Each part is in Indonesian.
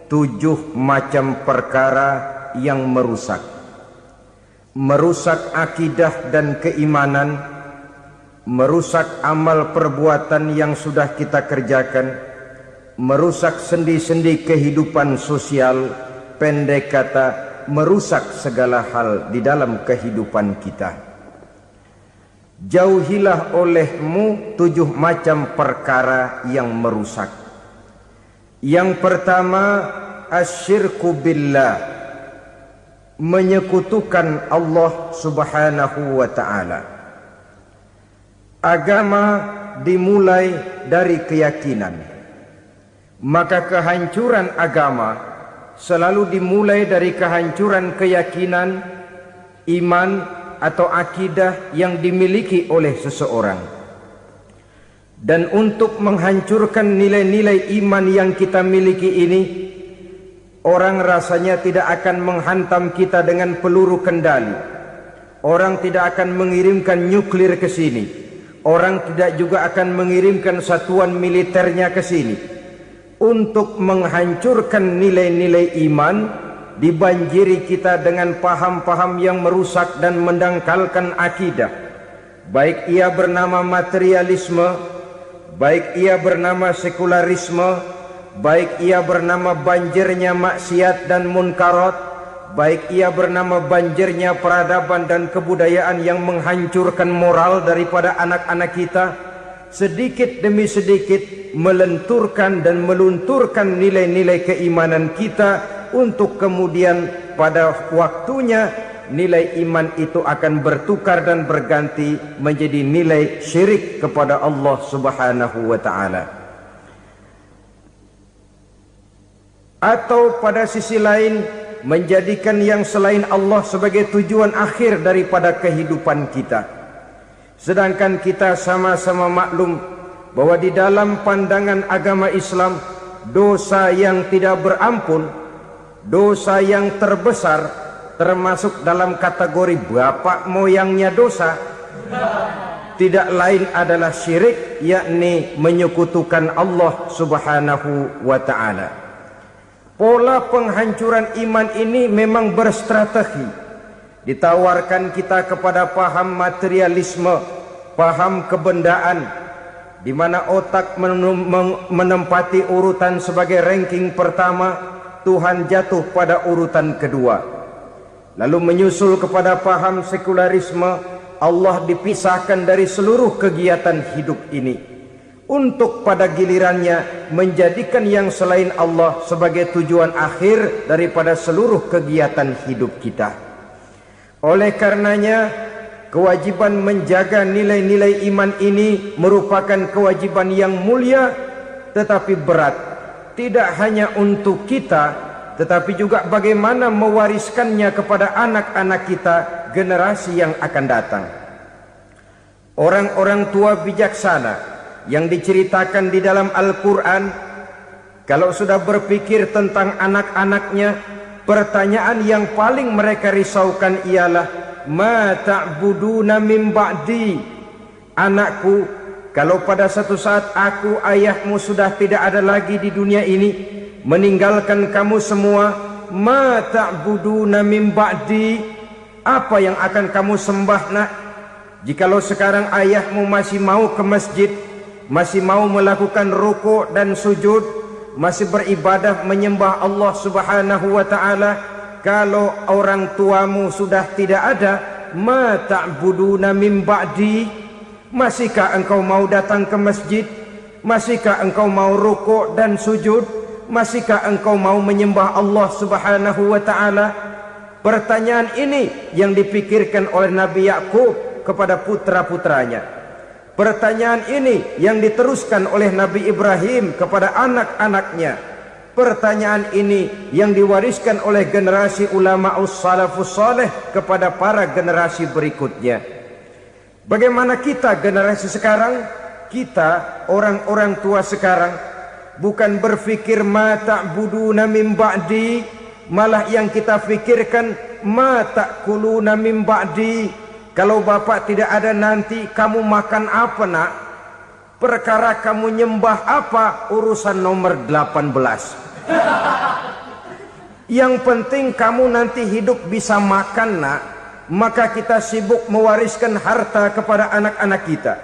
7 macam perkara yang merusak akidah dan keimanan, merusak amal perbuatan yang sudah kita kerjakan, merusak sendi-sendi kehidupan sosial, pendek kata merusak segala hal di dalam kehidupan kita. Jauhilah olehmu 7 macam perkara yang merusak. Yang pertama, asyirku billah, menyekutukan Allah subhanahu wa ta'ala. Agama dimulai dari keyakinan, maka kehancuran agama selalu dimulai dari kehancuran keyakinan, iman atau akidah yang dimiliki oleh seseorang. Dan untuk menghancurkan nilai-nilai iman yang kita miliki ini, orang rasanya tidak akan menghantam kita dengan peluru kendali. Orang tidak akan mengirimkan nuklir ke sini. Orang tidak juga akan mengirimkan satuan militernya ke sini. Untuk menghancurkan nilai-nilai iman, dibanjiri kita dengan paham-paham yang merusak dan mendangkalkan akidah. Baik ia bernama materialisme, baik ia bernama sekularisme, baik ia bernama banjirnya maksiat dan munkarat, baik ia bernama banjirnya peradaban dan kebudayaan yang menghancurkan moral daripada anak-anak kita, sedikit demi sedikit melenturkan dan melunturkan nilai-nilai keimanan kita, untuk kemudian pada waktunya nilai iman itu akan bertukar dan berganti menjadi nilai syirik kepada Allah subhanahu wa ta'ala. Atau pada sisi lain, menjadikan yang selain Allah sebagai tujuan akhir daripada kehidupan kita. Sedangkan kita sama-sama maklum bahwa di dalam pandangan agama Islam, dosa yang tidak berampun, dosa yang terbesar, termasuk dalam kategori bapak moyangnya dosa, tidak lain adalah syirik, yakni menyekutukan Allah subhanahu wa ta'ala. Pola penghancuran iman ini memang berstrategi. Ditawarkan kita kepada paham materialisme, paham kebendaan, di mana otak menempati urutan sebagai ranking pertama, Tuhan jatuh pada urutan kedua. Lalu menyusul kepada paham sekularisme, Allah dipisahkan dari seluruh kegiatan hidup ini, untuk pada gilirannya menjadikan yang selain Allah sebagai tujuan akhir daripada seluruh kegiatan hidup kita. Oleh karenanya, kewajiban menjaga nilai-nilai iman ini merupakan kewajiban yang mulia tetapi berat, tidak hanya untuk kita, tetapi juga bagaimana mewariskannya kepada anak-anak kita, generasi yang akan datang. Orang-orang tua bijaksana yang diceritakan di dalam Al-Quran, kalau sudah berpikir tentang anak-anaknya, pertanyaan yang paling mereka risaukan ialah, ma ta'buduna min ba'di. Anakku, kalau pada satu saat aku, ayahmu sudah tidak ada lagi di dunia ini, meninggalkan kamu semua, ma ta'buduna min ba'di, apa yang akan kamu sembah nak? Jikalau sekarang ayahmu masih mau ke masjid, masih mau melakukan rukuk dan sujud, masih beribadah menyembah Allah subhanahu wa ta'ala, kalau orang tuamu sudah tidak ada, ma ta'buduna min ba'di, masihkah engkau mau datang ke masjid? Masihkah engkau mau rukuk dan sujud? Masihkah engkau mau menyembah Allah subhanahu wa ta'ala? Pertanyaan ini yang dipikirkan oleh Nabi Yakub kepada putra-putranya. Pertanyaan ini yang diteruskan oleh Nabi Ibrahim kepada anak-anaknya. Pertanyaan ini yang diwariskan oleh generasi ulama salafus saleh kepada para generasi berikutnya. Bagaimana kita generasi sekarang? Kita orang-orang tua sekarang bukan berfikir ma ta'buduna min ba'di, malah yang kita fikirkan ma ta'kuluna min ba'di. Kalau bapak tidak ada nanti kamu makan apa nak? Perkara kamu nyembah apa? Urusan nomor 18. Yang penting kamu nanti hidup bisa makan, nak. Maka kita sibuk mewariskan harta kepada anak-anak kita.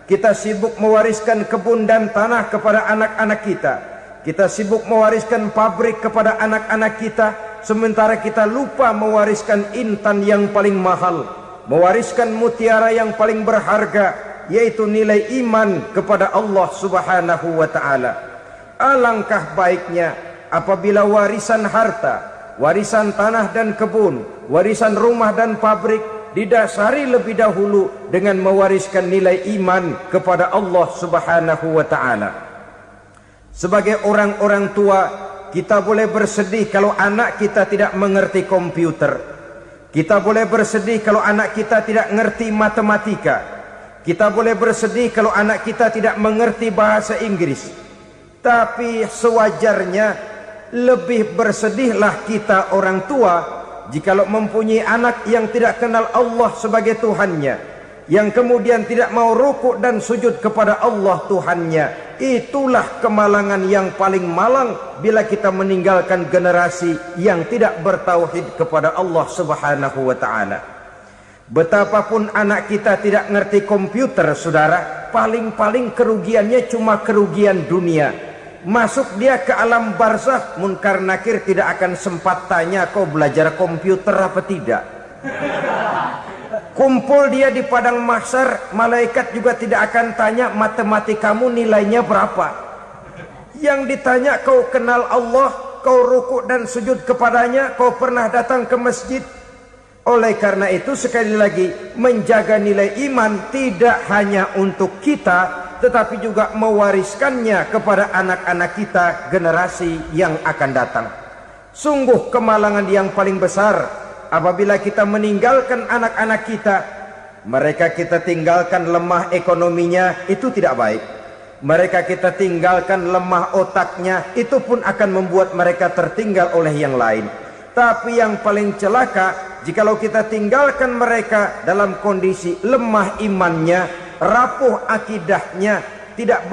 Kita sibuk mewariskan kebun dan tanah kepada anak-anak kita. Kita sibuk mewariskan pabrik kepada anak-anak kita, sementara kita lupa mewariskan intan yang paling mahal, mewariskan mutiara yang paling berharga, yaitu nilai iman kepada Allah Subhanahu wa ta'ala. Alangkah baiknya apabila warisan harta, warisan tanah dan kebun, warisan rumah dan pabrik didasari lebih dahulu dengan mewariskan nilai iman kepada Allah Subhanahu wa ta'ala. Sebagai orang-orang tua, kita boleh bersedih kalau anak kita tidak mengerti komputer. Kita boleh bersedih kalau anak kita tidak mengerti matematika. Kita boleh bersedih kalau anak kita tidak mengerti bahasa Inggris. Tapi sewajarnya lebih bersedihlah kita orang tua jikalau mempunyai anak yang tidak kenal Allah sebagai Tuhannya, yang kemudian tidak mau rukuk dan sujud kepada Allah Tuhannya. Itulah kemalangan yang paling malang bila kita meninggalkan generasi yang tidak bertauhid kepada Allah Subhanahu wa ta'ala. Betapapun anak kita tidak ngerti komputer, saudara, paling-paling kerugiannya cuma kerugian dunia. Masuk dia ke alam barzakh, munkar nakir tidak akan sempat tanya kau belajar komputer apa tidak. Kumpul dia di padang mahsyar, malaikat juga tidak akan tanya matematikamu nilainya berapa. Yang ditanya kau kenal Allah, kau rukuk dan sujud kepadanya, kau pernah datang ke masjid. Oleh karena itu sekali lagi, menjaga nilai iman tidak hanya untuk kita, tetapi juga mewariskannya kepada anak-anak kita, generasi yang akan datang. Sungguh kemalangan yang paling besar apabila kita meninggalkan anak-anak kita. Mereka kita tinggalkan lemah ekonominya, itu tidak baik. Mereka kita tinggalkan lemah otaknya, itu pun akan membuat mereka tertinggal oleh yang lain. Tapi yang paling celaka, jikalau kita tinggalkan mereka dalam kondisi lemah imannya, rapuh akidahnya, tidak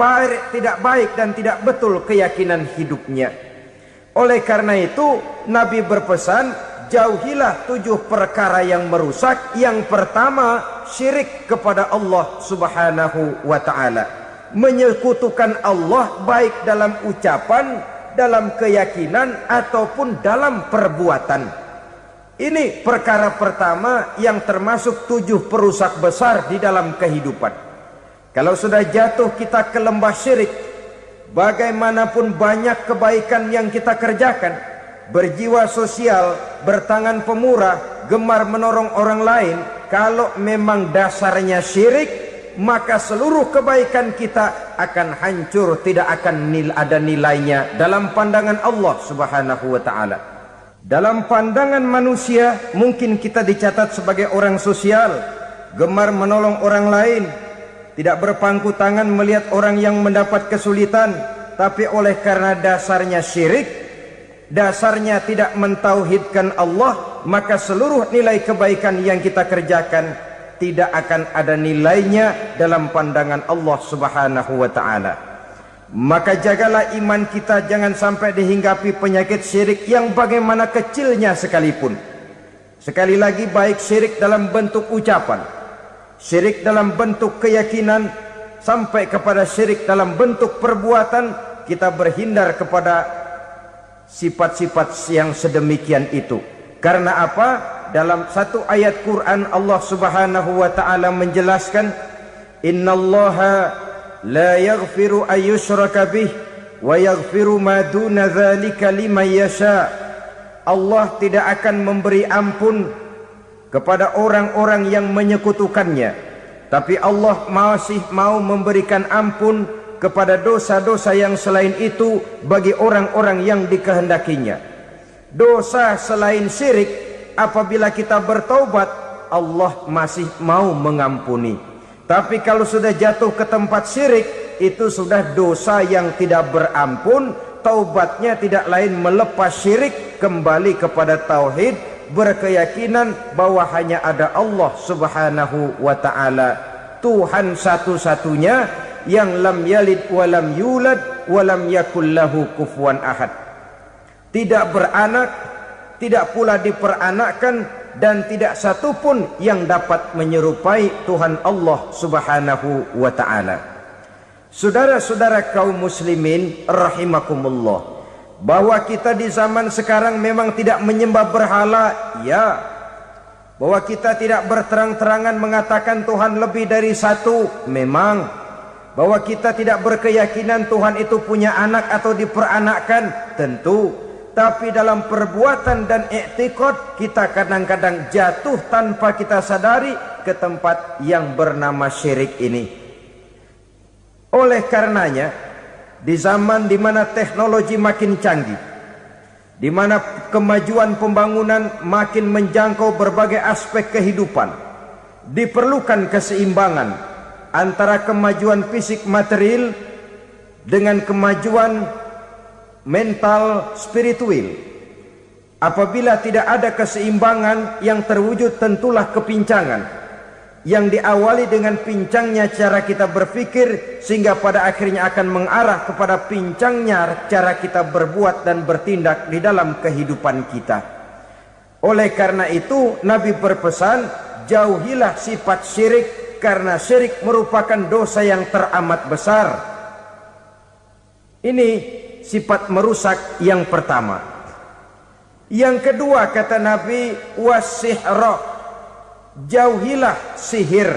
baik dan tidak betul keyakinan hidupnya. Oleh karena itu Nabi berpesan, jauhilah 7 perkara yang merusak. Yang pertama, syirik kepada Allah Subhanahu wa ta'ala. Menyekutukan Allah baik dalam ucapan, dalam keyakinan, ataupun dalam perbuatan. Ini perkara pertama yang termasuk 7 perusak besar di dalam kehidupan. Kalau sudah jatuh kita ke lembah syirik, bagaimanapun banyak kebaikan yang kita kerjakan, berjiwa sosial, bertangan pemurah, gemar menolong orang lain, kalau memang dasarnya syirik, maka seluruh kebaikan kita akan hancur, tidak akan ada nilainya dalam pandangan Allah Subhanahu wa ta'ala. Dalam pandangan manusia, mungkin kita dicatat sebagai orang sosial, gemar menolong orang lain, tidak berpangku tangan melihat orang yang mendapat kesulitan. Tapi oleh karena dasarnya syirik, dasarnya tidak mentauhidkan Allah, maka seluruh nilai kebaikan yang kita kerjakan tidak akan ada nilainya dalam pandangan Allah Subhanahu wa ta'ala. Maka jagalah iman kita, jangan sampai dihinggapi penyakit syirik yang bagaimana kecilnya sekalipun. Sekali lagi, baik syirik dalam bentuk ucapan, syirik dalam bentuk keyakinan, sampai kepada syirik dalam bentuk perbuatan, kita berhindar kepada sifat-sifat yang sedemikian itu. Karena apa? Dalam satu ayat Quran Allah Subhanahu wa ta'ala menjelaskan, innallaha la yaghfiru ayyushraka bih wa yaghfiru ma duna dzalika liman yasha. Allah tidak akan memberi ampun kepada orang-orang yang menyekutukannya, tapi Allah masih mau memberikan ampun kepada dosa-dosa yang selain itu bagi orang-orang yang dikehendakinya. Dosa selain syirik, apabila kita bertaubat, Allah masih mau mengampuni. Tapi kalau sudah jatuh ke tempat syirik, itu sudah dosa yang tidak berampun. Taubatnya tidak lain melepas syirik, kembali kepada tauhid, berkeyakinan bahwa hanya ada Allah Subhanahu wa ta'ala, Tuhan satu-satunya, yang lam yalid walam yulad walam yakul lahu kufuwan ahad. Tidak beranak, tidak pula diperanakkan, dan tidak satu pun yang dapat menyerupai Tuhan Allah Subhanahu wa ta'ala. Saudara-saudara kaum muslimin rahimakumullah, bahwa kita di zaman sekarang memang tidak menyembah berhala, ya. Bahwa kita tidak berterang-terangan mengatakan Tuhan lebih dari satu, memang. Bahwa kita tidak berkeyakinan Tuhan itu punya anak atau diperanakkan, tentu. Tapi dalam perbuatan dan i'tiqad kita kadang-kadang jatuh tanpa kita sadari ke tempat yang bernama syirik ini. Oleh karenanya, di zaman di mana teknologi makin canggih, di mana kemajuan pembangunan makin menjangkau berbagai aspek kehidupan, diperlukan keseimbangan antara kemajuan fisik material dengan kemajuan mental spiritual. Apabila tidak ada keseimbangan, yang terwujud tentulah kepincangan, yang diawali dengan pincangnya cara kita berpikir, sehingga pada akhirnya akan mengarah kepada pincangnya cara kita berbuat dan bertindak di dalam kehidupan kita. Oleh karena itu Nabi berpesan, jauhilah sifat syirik, karena syirik merupakan dosa yang teramat besar. Ini sifat merusak yang pertama. Yang kedua, kata Nabi, wasihra, jauhilah sihir.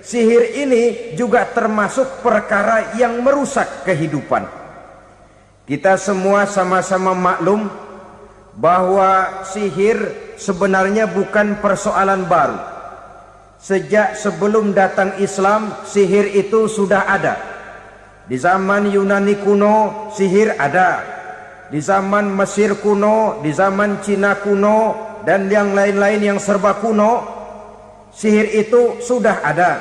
Sihir ini juga termasuk perkara yang merusak kehidupan. Kita semua sama-sama maklum bahwa sihir sebenarnya bukan persoalan baru. Sejak sebelum datang Islam, sihir itu sudah ada. Di zaman Yunani kuno sihir ada, di zaman Mesir kuno, di zaman Cina kuno, dan yang lain-lain yang serba kuno, sihir itu sudah ada.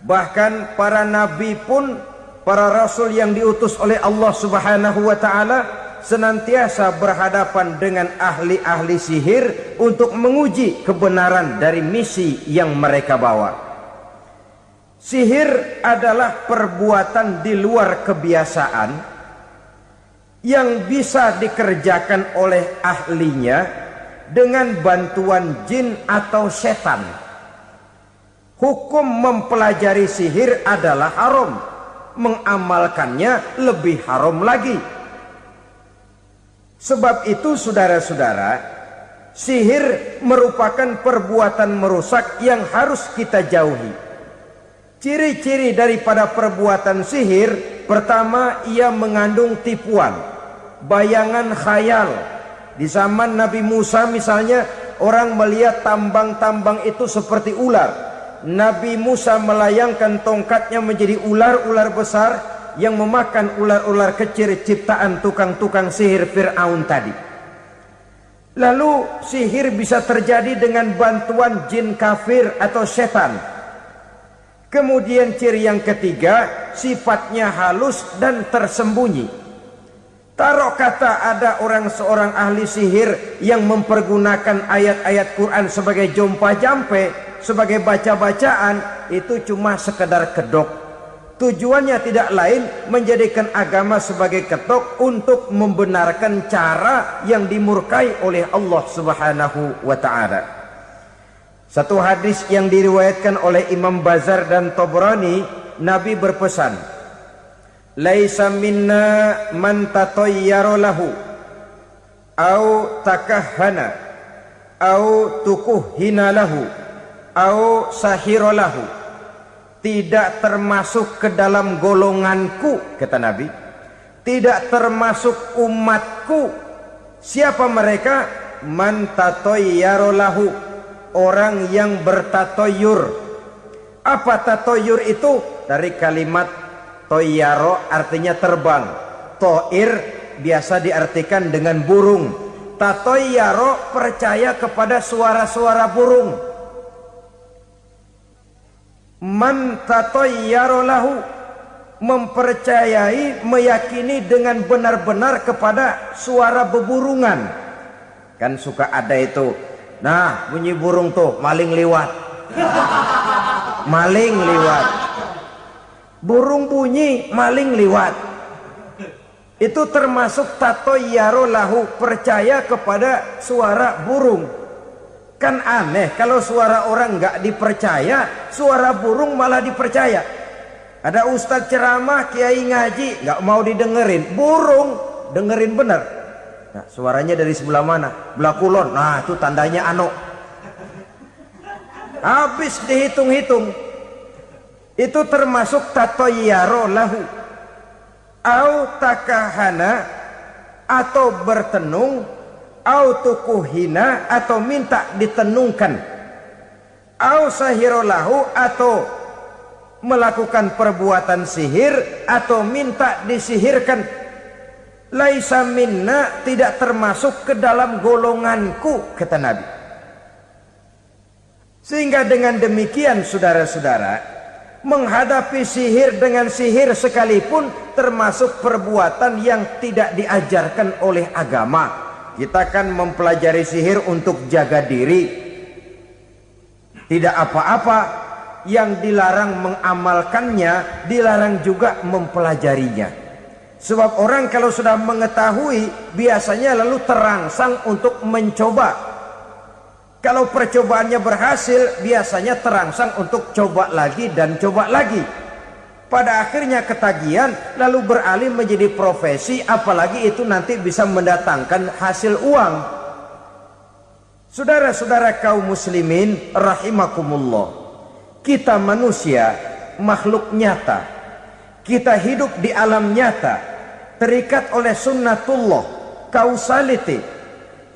Bahkan para nabi pun, para rasul yang diutus oleh Allah Subhanahu wa ta'ala, senantiasa berhadapan dengan ahli-ahli sihir untuk menguji kebenaran dari misi yang mereka bawa. Sihir adalah perbuatan di luar kebiasaan yang bisa dikerjakan oleh ahlinya dengan bantuan jin atau setan. Hukum mempelajari sihir adalah haram, mengamalkannya lebih haram lagi. Sebab itu saudara-saudara, sihir merupakan perbuatan merusak yang harus kita jauhi. Ciri-ciri daripada perbuatan sihir, pertama, ia mengandung tipuan, bayangan khayal. Di zaman Nabi Musa misalnya, orang melihat tambang-tambang itu seperti ular. Nabi Musa melayangkan tongkatnya menjadi ular-ular besar yang memakan ular-ular kecil ciptaan tukang-tukang sihir Fir'aun tadi. Lalu sihir bisa terjadi dengan bantuan jin kafir atau setan. Kemudian ciri yang ketiga, sifatnya halus dan tersembunyi. Taruh kata ada seorang ahli sihir yang mempergunakan ayat-ayat Quran sebagai jompa-jampe, sebagai baca-bacaan, itu cuma sekedar kedok. Tujuannya tidak lain menjadikan agama sebagai ketok untuk membenarkan cara yang dimurkai oleh Allah Subhanahu wa ta'ala. Satu hadis yang diriwayatkan oleh Imam Bazar dan Tabrani, Nabi berpesan, laisa minna man tatayyara lahu au takahhana au tukuhhina lahu au sahira lahu. Tidak termasuk ke dalam golonganku, kata Nabi. Tidak termasuk umatku. Siapa mereka? Man tatayyara lahu, orang yang bertatoyur. Apa tatoyur itu? Dari kalimat toyaro, artinya terbang. Toir biasa diartikan dengan burung. Tatoyaro percaya kepada suara-suara burung. Man tatoyaro lahu, mempercayai, meyakini dengan benar-benar kepada suara beburungan. Kan suka ada itu, nah bunyi burung tuh, maling liwat. Maling liwat. Burung bunyi, maling liwat. Itu termasuk tatoyaro lahu, percaya kepada suara burung. Kan aneh kalau suara orang nggak dipercaya, suara burung malah dipercaya. Ada ustadz ceramah, kiai ngaji, nggak mau didengerin, burung dengerin bener. Nah, suaranya dari sebelah mana? Belah kulon. Nah, itu tandanya ano. Habis dihitung-hitung. Itu termasuk tatoyaro lahu. Au takahana, atau bertenung, au tukuhina, atau minta ditenungkan, au sahirolahu, atau melakukan perbuatan sihir, atau minta disihirkan. Laisa minna, tidak termasuk ke dalam golonganku, kata Nabi. Sehingga dengan demikian saudara-saudara, menghadapi sihir dengan sihir sekalipun termasuk perbuatan yang tidak diajarkan oleh agama. Kita kan mempelajari sihir untuk jaga diri, tidak apa-apa. Yang dilarang mengamalkannya, dilarang juga mempelajarinya. Sebab orang kalau sudah mengetahui, biasanya lalu terangsang untuk mencoba. Kalau percobaannya berhasil, biasanya terangsang untuk coba lagi dan coba lagi. Pada akhirnya ketagihan, lalu beralih menjadi profesi, apalagi itu nanti bisa mendatangkan hasil uang. Saudara-saudara kaum muslimin rahimakumullah, kita manusia makhluk nyata. Kita hidup di alam nyata, terikat oleh sunnatullah, causality.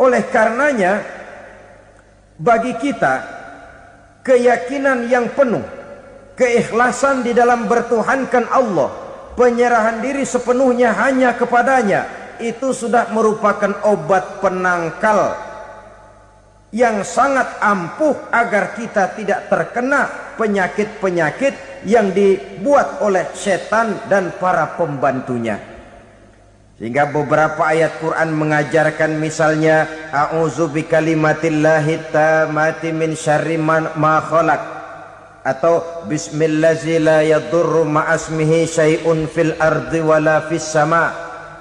Oleh karenanya, bagi kita keyakinan yang penuh, keikhlasan di dalam bertuhankan Allah, penyerahan diri sepenuhnya hanya kepadanya, itu sudah merupakan obat penangkal yang sangat ampuh agar kita tidak terkena penyakit-penyakit yang dibuat oleh setan dan para pembantunya. Sehingga beberapa ayat Quran mengajarkan, misalnya a'udzu bikalimatillahi tammati min syarri ma khalaq, atau bismillazi la yadurru ma'asmihi syai'un fil ardi wala fis sama,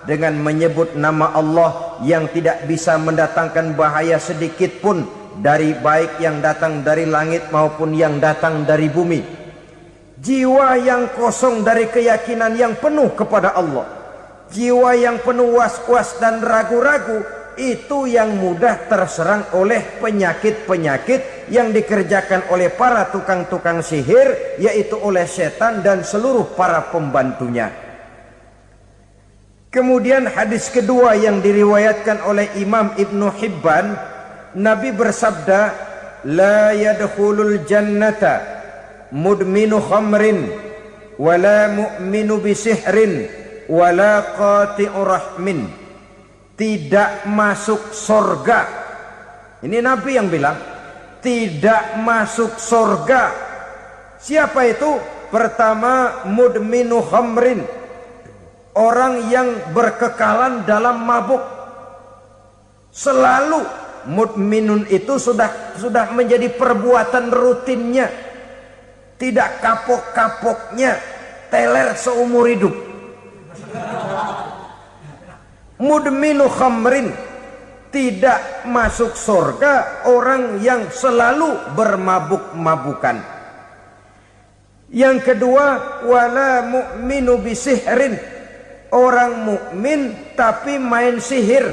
dengan menyebut nama Allah yang tidak bisa mendatangkan bahaya sedikit pun, dari baik yang datang dari langit maupun yang datang dari bumi. Jiwa yang kosong dari keyakinan yang penuh kepada Allah, jiwa yang penuh was-was dan ragu-ragu, itu yang mudah terserang oleh penyakit-penyakit yang dikerjakan oleh para tukang-tukang sihir, yaitu oleh setan dan seluruh para pembantunya. Kemudian hadis kedua yang diriwayatkan oleh Imam Ibnu Hibban, Nabi bersabda, la yadkhulul jannata mudminu khamrin wala mu'minu bisihrin wala qati'u rahmin. Tidak masuk surga. Ini Nabi yang bilang, tidak masuk surga. Siapa itu? Pertama, mudminu khamrin, orang yang berkekalan dalam mabuk. Selalu mudminun itu sudah menjadi perbuatan rutinnya, tidak kapok-kapoknya, teler seumur hidup. Mudminu khamrin, tidak masuk surga orang yang selalu bermabuk-mabukan. Yang kedua, wala mu'minu bisihrin, orang mukmin tapi main sihir.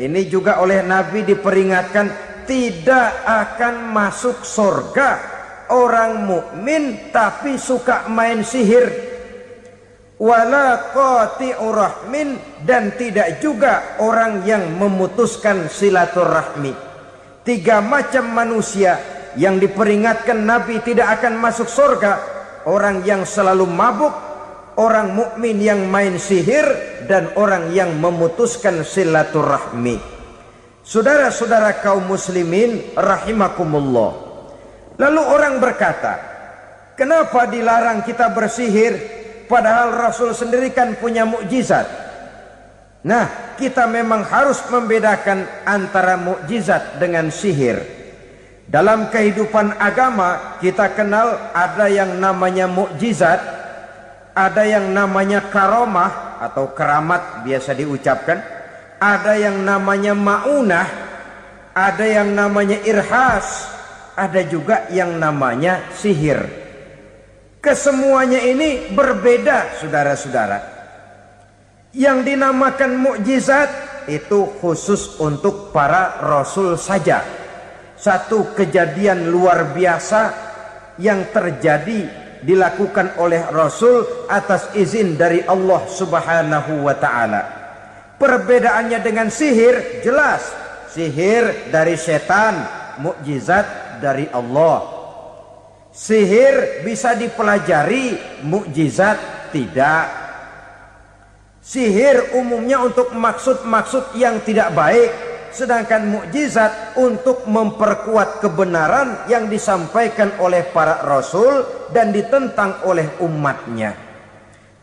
Ini juga oleh Nabi diperingatkan, tidak akan masuk surga orang mukmin tapi suka main sihir. Wala qati'u rahmin, dan tidak juga orang yang memutuskan silaturahmi. Tiga macam manusia yang diperingatkan Nabi tidak akan masuk surga: orang yang selalu mabuk, orang mukmin yang main sihir, dan orang yang memutuskan silaturahmi. Saudara-saudara kaum muslimin rahimakumullah. Lalu orang berkata, kenapa dilarang kita bersihir? Padahal Rasul sendiri kan punya mukjizat. Nah, kita memang harus membedakan antara mukjizat dengan sihir. Dalam kehidupan agama kita kenal ada yang namanya mukjizat, ada yang namanya karomah, atau keramat biasa diucapkan, ada yang namanya maunah, ada yang namanya irhas, ada juga yang namanya sihir. Kesemuanya ini berbeda, saudara-saudara. Yang dinamakan mukjizat itu khusus untuk para rasul saja. Satu kejadian luar biasa yang terjadi dilakukan oleh rasul atas izin dari Allah Subhanahu wa taala. Perbedaannya dengan sihir jelas. Sihir dari setan, mukjizat dari Allah. Sihir bisa dipelajari, mukjizat tidak. Sihir umumnya untuk maksud-maksud yang tidak baik, sedangkan mukjizat untuk memperkuat kebenaran yang disampaikan oleh para rasul dan ditentang oleh umatnya.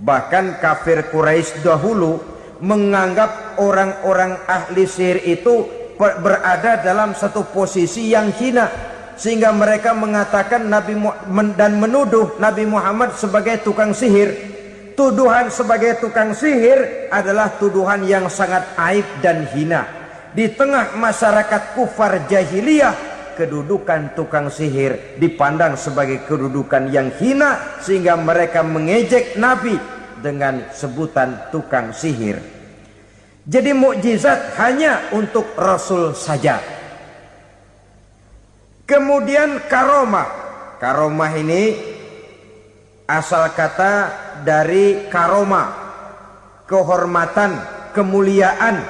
Bahkan kafir Quraisy dahulu menganggap orang-orang ahli sihir itu berada dalam satu posisi yang hina, sehingga mereka mengatakan dan menuduh Nabi Muhammad sebagai tukang sihir. Tuduhan sebagai tukang sihir adalah tuduhan yang sangat aib dan hina. Di tengah masyarakat kufar jahiliyah, kedudukan tukang sihir dipandang sebagai kedudukan yang hina, sehingga mereka mengejek Nabi dengan sebutan tukang sihir. Jadi mukjizat hanya untuk Rasul saja. Kemudian karomah. Karomah ini asal kata dari karoma, kehormatan, kemuliaan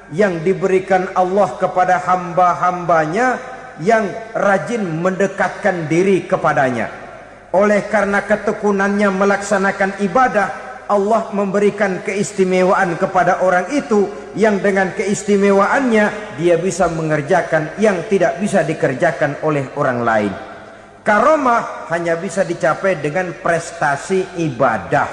yang diberikan Allah kepada hamba-hambanya yang rajin mendekatkan diri kepadanya. Oleh karena ketekunannya melaksanakan ibadah, Allah memberikan keistimewaan kepada orang itu, yang dengan keistimewaannya dia bisa mengerjakan yang tidak bisa dikerjakan oleh orang lain. Karomah hanya bisa dicapai dengan prestasi ibadah.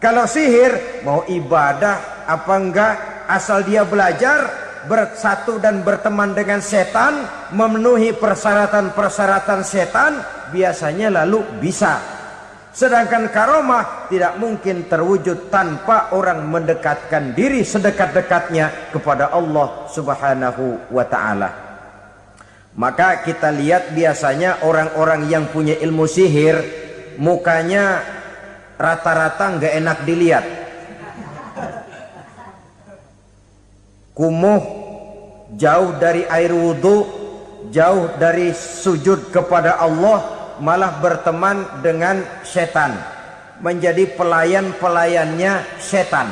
Kalau sihir, mau ibadah apa enggak, asal dia belajar, bersatu dan berteman dengan setan, memenuhi persyaratan-persyaratan setan, biasanya lalu bisa. Sedangkan karomah tidak mungkin terwujud tanpa orang mendekatkan diri sedekat-dekatnya kepada Allah Subhanahu wa ta'ala. Maka kita lihat biasanya orang-orang yang punya ilmu sihir, mukanya rata-rata nggak enak dilihat. Kumuh, jauh dari air wudhu, jauh dari sujud kepada Allah, malah berteman dengan setan, menjadi pelayan-pelayannya setan.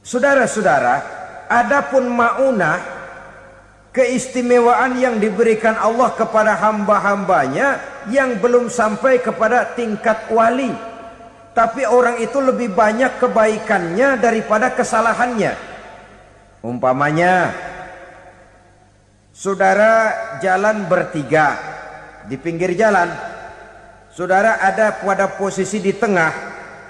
Saudara-saudara, adapun maunah, keistimewaan yang diberikan Allah kepada hamba-hambanya yang belum sampai kepada tingkat wali, tapi orang itu lebih banyak kebaikannya daripada kesalahannya. Umpamanya, saudara jalan bertiga di pinggir jalan, saudara ada pada posisi di tengah,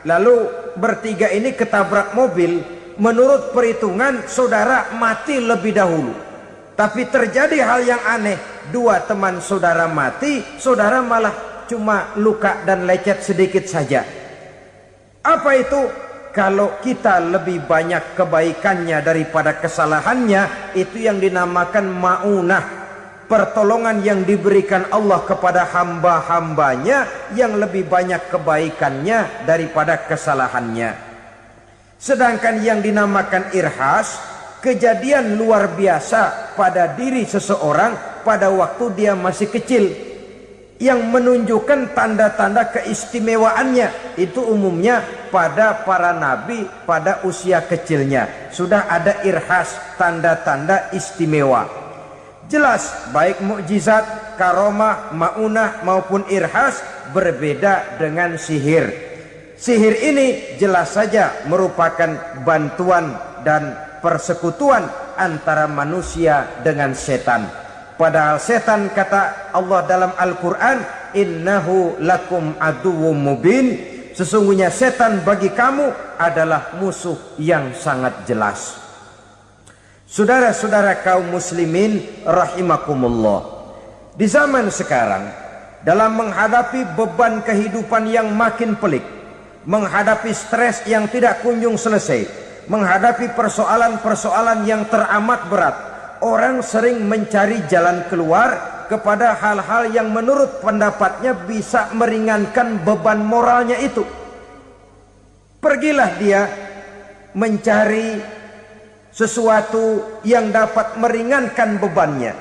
lalu bertiga ini ketabrak mobil. Menurut perhitungan saudara mati lebih dahulu. Tapi terjadi hal yang aneh, dua teman saudara mati, saudara malah cuma luka dan lecet sedikit saja. Apa itu? Kalau kita lebih banyak kebaikannya daripada kesalahannya, itu yang dinamakan maunah, pertolongan yang diberikan Allah kepada hamba-hambanya yang lebih banyak kebaikannya daripada kesalahannya. Sedangkan yang dinamakan irhas, kejadian luar biasa pada diri seseorang pada waktu dia masih kecil, yang menunjukkan tanda-tanda keistimewaannya. Itu umumnya pada para nabi pada usia kecilnya sudah ada irhas, tanda-tanda istimewa. Jelas baik mukjizat, karomah, maunah maupun irhas berbeda dengan sihir. Sihir ini jelas saja merupakan bantuan dan persekutuan antara manusia dengan setan. Padahal setan, kata Allah dalam Al-Quran, innahu lakum aduwwum mubin, sesungguhnya setan bagi kamu adalah musuh yang sangat jelas. Saudara-saudara kaum muslimin rahimakumullah, di zaman sekarang dalam menghadapi beban kehidupan yang makin pelik, menghadapi stres yang tidak kunjung selesai, menghadapi persoalan-persoalan yang teramat berat, orang sering mencari jalan keluar kepada hal-hal yang menurut pendapatnya bisa meringankan beban moralnya itu. Pergilah dia mencari sesuatu yang dapat meringankan bebannya.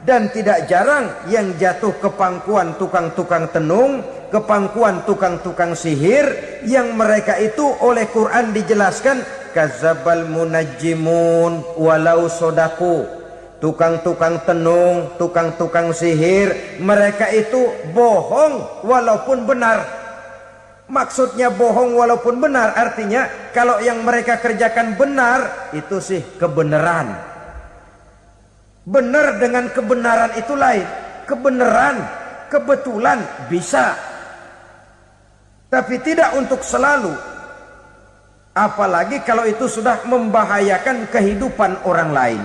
Dan tidak jarang yang jatuh ke pangkuan tukang-tukang tenung, ke pangkuan tukang-tukang sihir, yang mereka itu oleh Quran dijelaskan kadzabal munajjimun walau sodaku. Tukang-tukang tenung, tukang-tukang sihir, mereka itu bohong walaupun benar. Maksudnya bohong walaupun benar artinya kalau yang mereka kerjakan benar itu sih kebenaran. Benar dengan kebenaran itu lain. Kebenaran, kebetulan bisa, tapi tidak untuk selalu. Apalagi kalau itu sudah membahayakan kehidupan orang lain.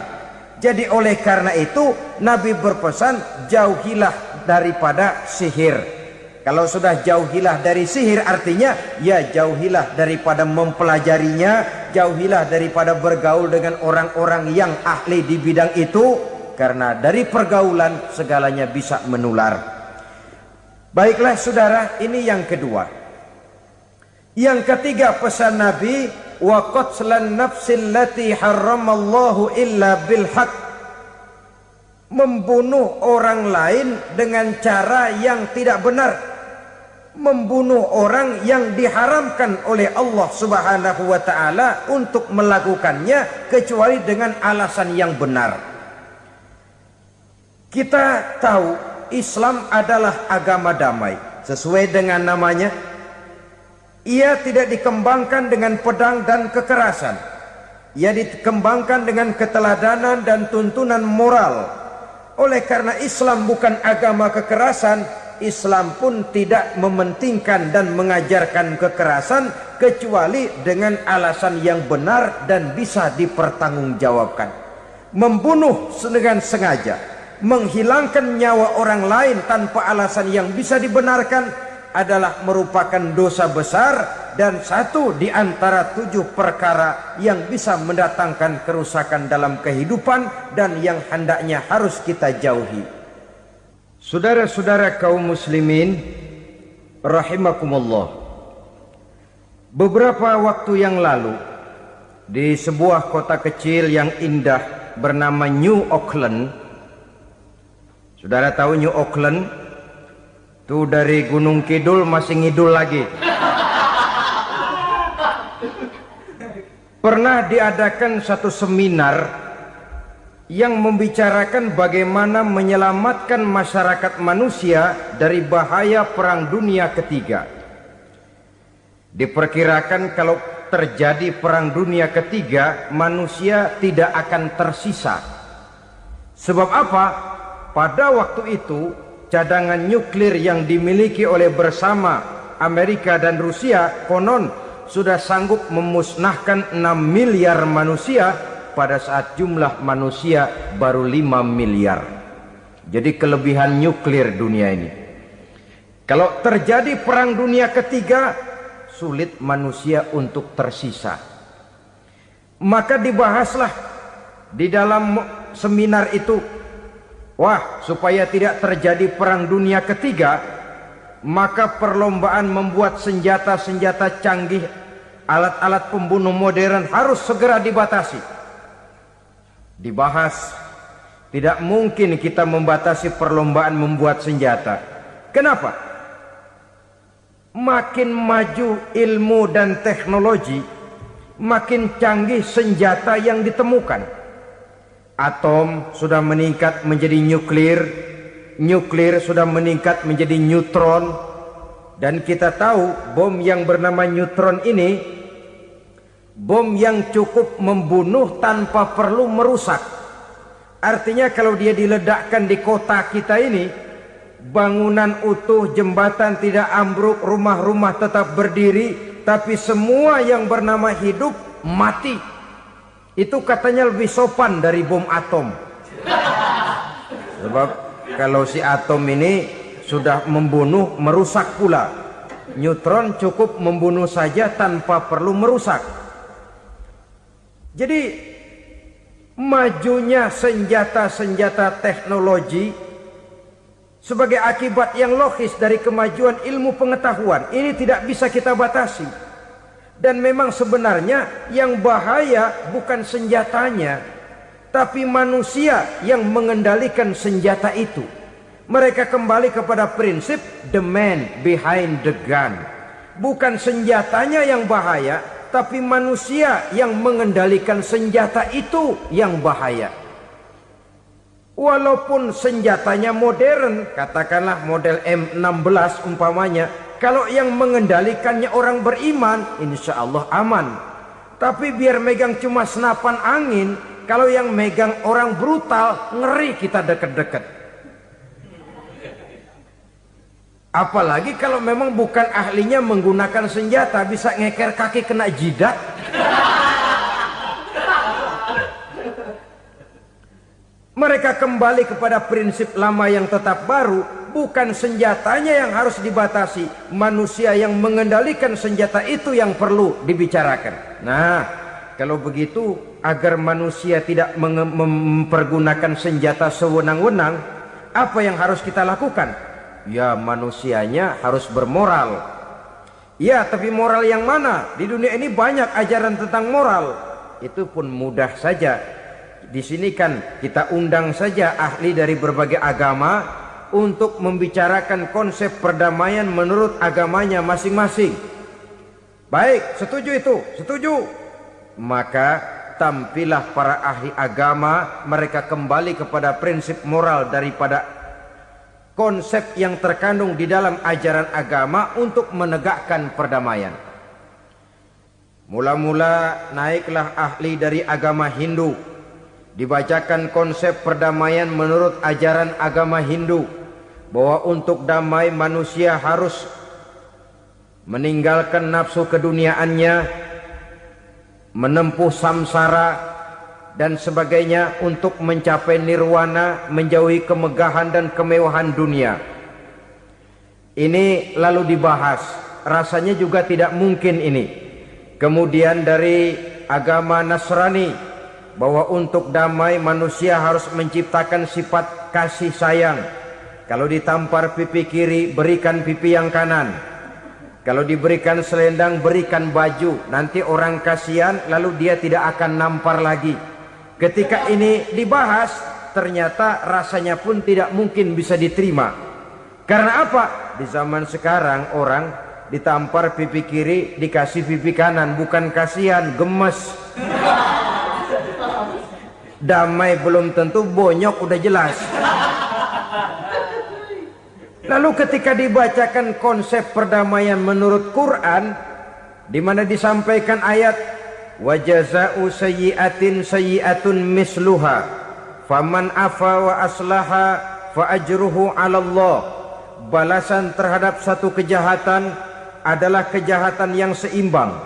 Jadi oleh karena itu Nabi berpesan jauhilah daripada sihir. Kalau sudah jauhilah dari sihir artinya ya jauhilah daripada mempelajarinya, jauhilah daripada bergaul dengan orang-orang yang ahli di bidang itu, karena dari pergaulan segalanya bisa menular. Baiklah saudara, ini yang kedua. Yang ketiga pesan Nabi, wa qatlan nafsil lati harramallahu illa bil haq. Membunuh orang lain dengan cara yang tidak benar. Membunuh orang yang diharamkan oleh Allah Subhanahu wa taala untuk melakukannya kecuali dengan alasan yang benar. Kita tahu Islam adalah agama damai. Sesuai dengan namanya, ia tidak dikembangkan dengan pedang dan kekerasan. Ia dikembangkan dengan keteladanan dan tuntunan moral. Oleh karena Islam bukan agama kekerasan, Islam pun tidak mementingkan dan mengajarkan kekerasan kecuali dengan alasan yang benar dan bisa dipertanggungjawabkan. Membunuh dengan sengaja, menghilangkan nyawa orang lain tanpa alasan yang bisa dibenarkan adalah merupakan dosa besar dan satu di antara 7 perkara yang bisa mendatangkan kerusakan dalam kehidupan dan yang hendaknya harus kita jauhi. Saudara-saudara kaum muslimin rahimakumullah, beberapa waktu yang lalu di sebuah kota kecil yang indah bernama New Auckland. Saudara tahu New Auckland? Itu dari Gunung Kidul masih ngidul lagi. Pernah diadakan satu seminar yang membicarakan bagaimana menyelamatkan masyarakat manusia dari bahaya Perang Dunia Ketiga. Diperkirakan kalau terjadi Perang Dunia Ketiga, manusia tidak akan tersisa. Sebab apa? Pada waktu itu cadangan nuklir yang dimiliki oleh bersama Amerika dan Rusia konon sudah sanggup memusnahkan 6 miliar manusia pada saat jumlah manusia baru 5 miliar. Jadi kelebihan nuklir dunia ini. Kalau terjadi Perang Dunia Ketiga, sulit manusia untuk tersisa. Maka dibahaslah di dalam seminar itu, wah, supaya tidak terjadi Perang Dunia Ketiga, maka perlombaan membuat senjata-senjata canggih, alat-alat pembunuh modern harus segera dibatasi. Dibahas, tidak mungkin kita membatasi perlombaan membuat senjata. Kenapa? Makin maju ilmu dan teknologi, makin canggih senjata yang ditemukan. Atom sudah meningkat menjadi nuklir, nuklir sudah meningkat menjadi neutron, dan kita tahu bom yang bernama neutron ini bom yang cukup membunuh tanpa perlu merusak. Artinya kalau dia diledakkan di kota kita ini, bangunan utuh, jembatan tidak ambruk, rumah-rumah tetap berdiri, tapi semua yang bernama hidup mati. Itu katanya lebih sopan dari bom atom. Sebab kalau si atom ini sudah membunuh, merusak pula. Neutron cukup membunuh saja tanpa perlu merusak. Jadi majunya senjata-senjata teknologi sebagai akibat yang logis dari kemajuan ilmu pengetahuan ini tidak bisa kita batasi. Dan memang sebenarnya yang bahaya bukan senjatanya, tapi manusia yang mengendalikan senjata itu. Mereka kembali kepada prinsip the man behind the gun. Bukan senjatanya yang bahaya, tapi manusia yang mengendalikan senjata itu yang bahaya. Walaupun senjatanya modern, katakanlah model M16 umpamanya, kalau yang mengendalikannya orang beriman, insya Allah aman. Tapi biar megang cuma senapan angin, kalau yang megang orang brutal, ngeri kita deket-deket. Apalagi kalau memang bukan ahlinya menggunakan senjata, bisa ngeker kaki kena jidat. Mereka kembali kepada prinsip lama yang tetap baru. Bukan senjatanya yang harus dibatasi, manusia yang mengendalikan senjata itu yang perlu dibicarakan. Nah, kalau begitu, agar manusia tidak mempergunakan senjata sewenang-wenang, apa yang harus kita lakukan? Ya, manusianya harus bermoral. Ya, tapi moral yang mana? Di dunia ini banyak ajaran tentang moral. Itu pun mudah saja. Di sini kan kita undang saja ahli dari berbagai agama untuk membicarakan konsep perdamaian menurut agamanya masing-masing. Baik, setuju itu? Setuju. Maka tampillah para ahli agama, mereka kembali kepada prinsip moral daripada konsep yang terkandung di dalam ajaran agama untuk menegakkan perdamaian. Mula-mula naiklah ahli dari agama Hindu, dibacakan konsep perdamaian menurut ajaran agama Hindu, bahwa untuk damai manusia harus meninggalkan nafsu keduniaannya, menempuh samsara dan sebagainya untuk mencapai nirwana, menjauhi kemegahan dan kemewahan dunia. Ini lalu dibahas, rasanya juga tidak mungkin ini. Kemudian dari agama Nasrani, bahwa untuk damai manusia harus menciptakan sifat kasih sayang. Kalau ditampar pipi kiri, berikan pipi yang kanan. Kalau diberikan selendang, berikan baju. Nanti orang kasihan, lalu dia tidak akan nampar lagi. Ketika ini dibahas, ternyata rasanya pun tidak mungkin bisa diterima. Karena apa? Di zaman sekarang orang ditampar pipi kiri, dikasih pipi kanan. Bukan kasihan, gemes. Damai belum tentu, bonyok udah jelas. Lalu ketika dibacakan konsep perdamaian menurut Quran, di mana disampaikan ayat wa jazaa'u sayyi'atin sayyi'atun misluha faman afa wa aslaha fa ajruhu 'ala Allah. Balasan terhadap satu kejahatan adalah kejahatan yang seimbang,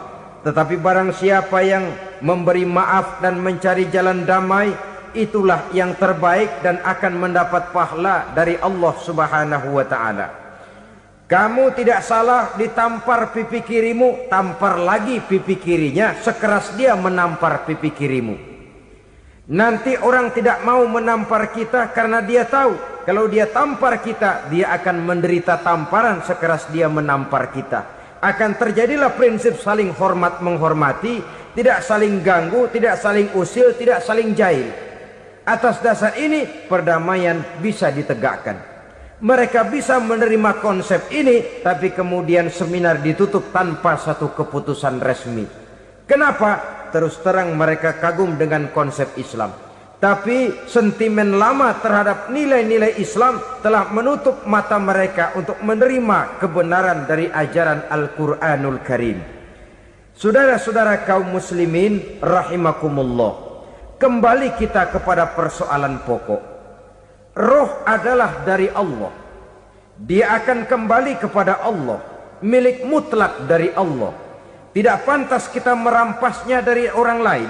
tetapi barang siapa yang memberi maaf dan mencari jalan damai, itulah yang terbaik dan akan mendapat pahala dari Allah Subhanahu wa ta'ala. Kamu tidak salah ditampar pipi kirimu, tampar lagi pipi kirinya sekeras dia menampar pipi kirimu. Nanti orang tidak mau menampar kita karena dia tahu kalau dia tampar kita, dia akan menderita tamparan sekeras dia menampar kita. Akan terjadilah prinsip saling hormat menghormati, tidak saling ganggu, tidak saling usil, tidak saling jahil. Atas dasar ini perdamaian bisa ditegakkan. Mereka bisa menerima konsep ini, tapi kemudian seminar ditutup tanpa satu keputusan resmi. Kenapa? Terus terang mereka kagum dengan konsep Islam, tapi sentimen lama terhadap nilai-nilai Islam telah menutup mata mereka untuk menerima kebenaran dari ajaran Al-Quranul Karim. Saudara-saudara kaum muslimin rahimakumullah, kembali kita kepada persoalan pokok. Roh adalah dari Allah. Dia akan kembali kepada Allah, milik mutlak dari Allah. Tidak pantas kita merampasnya dari orang lain.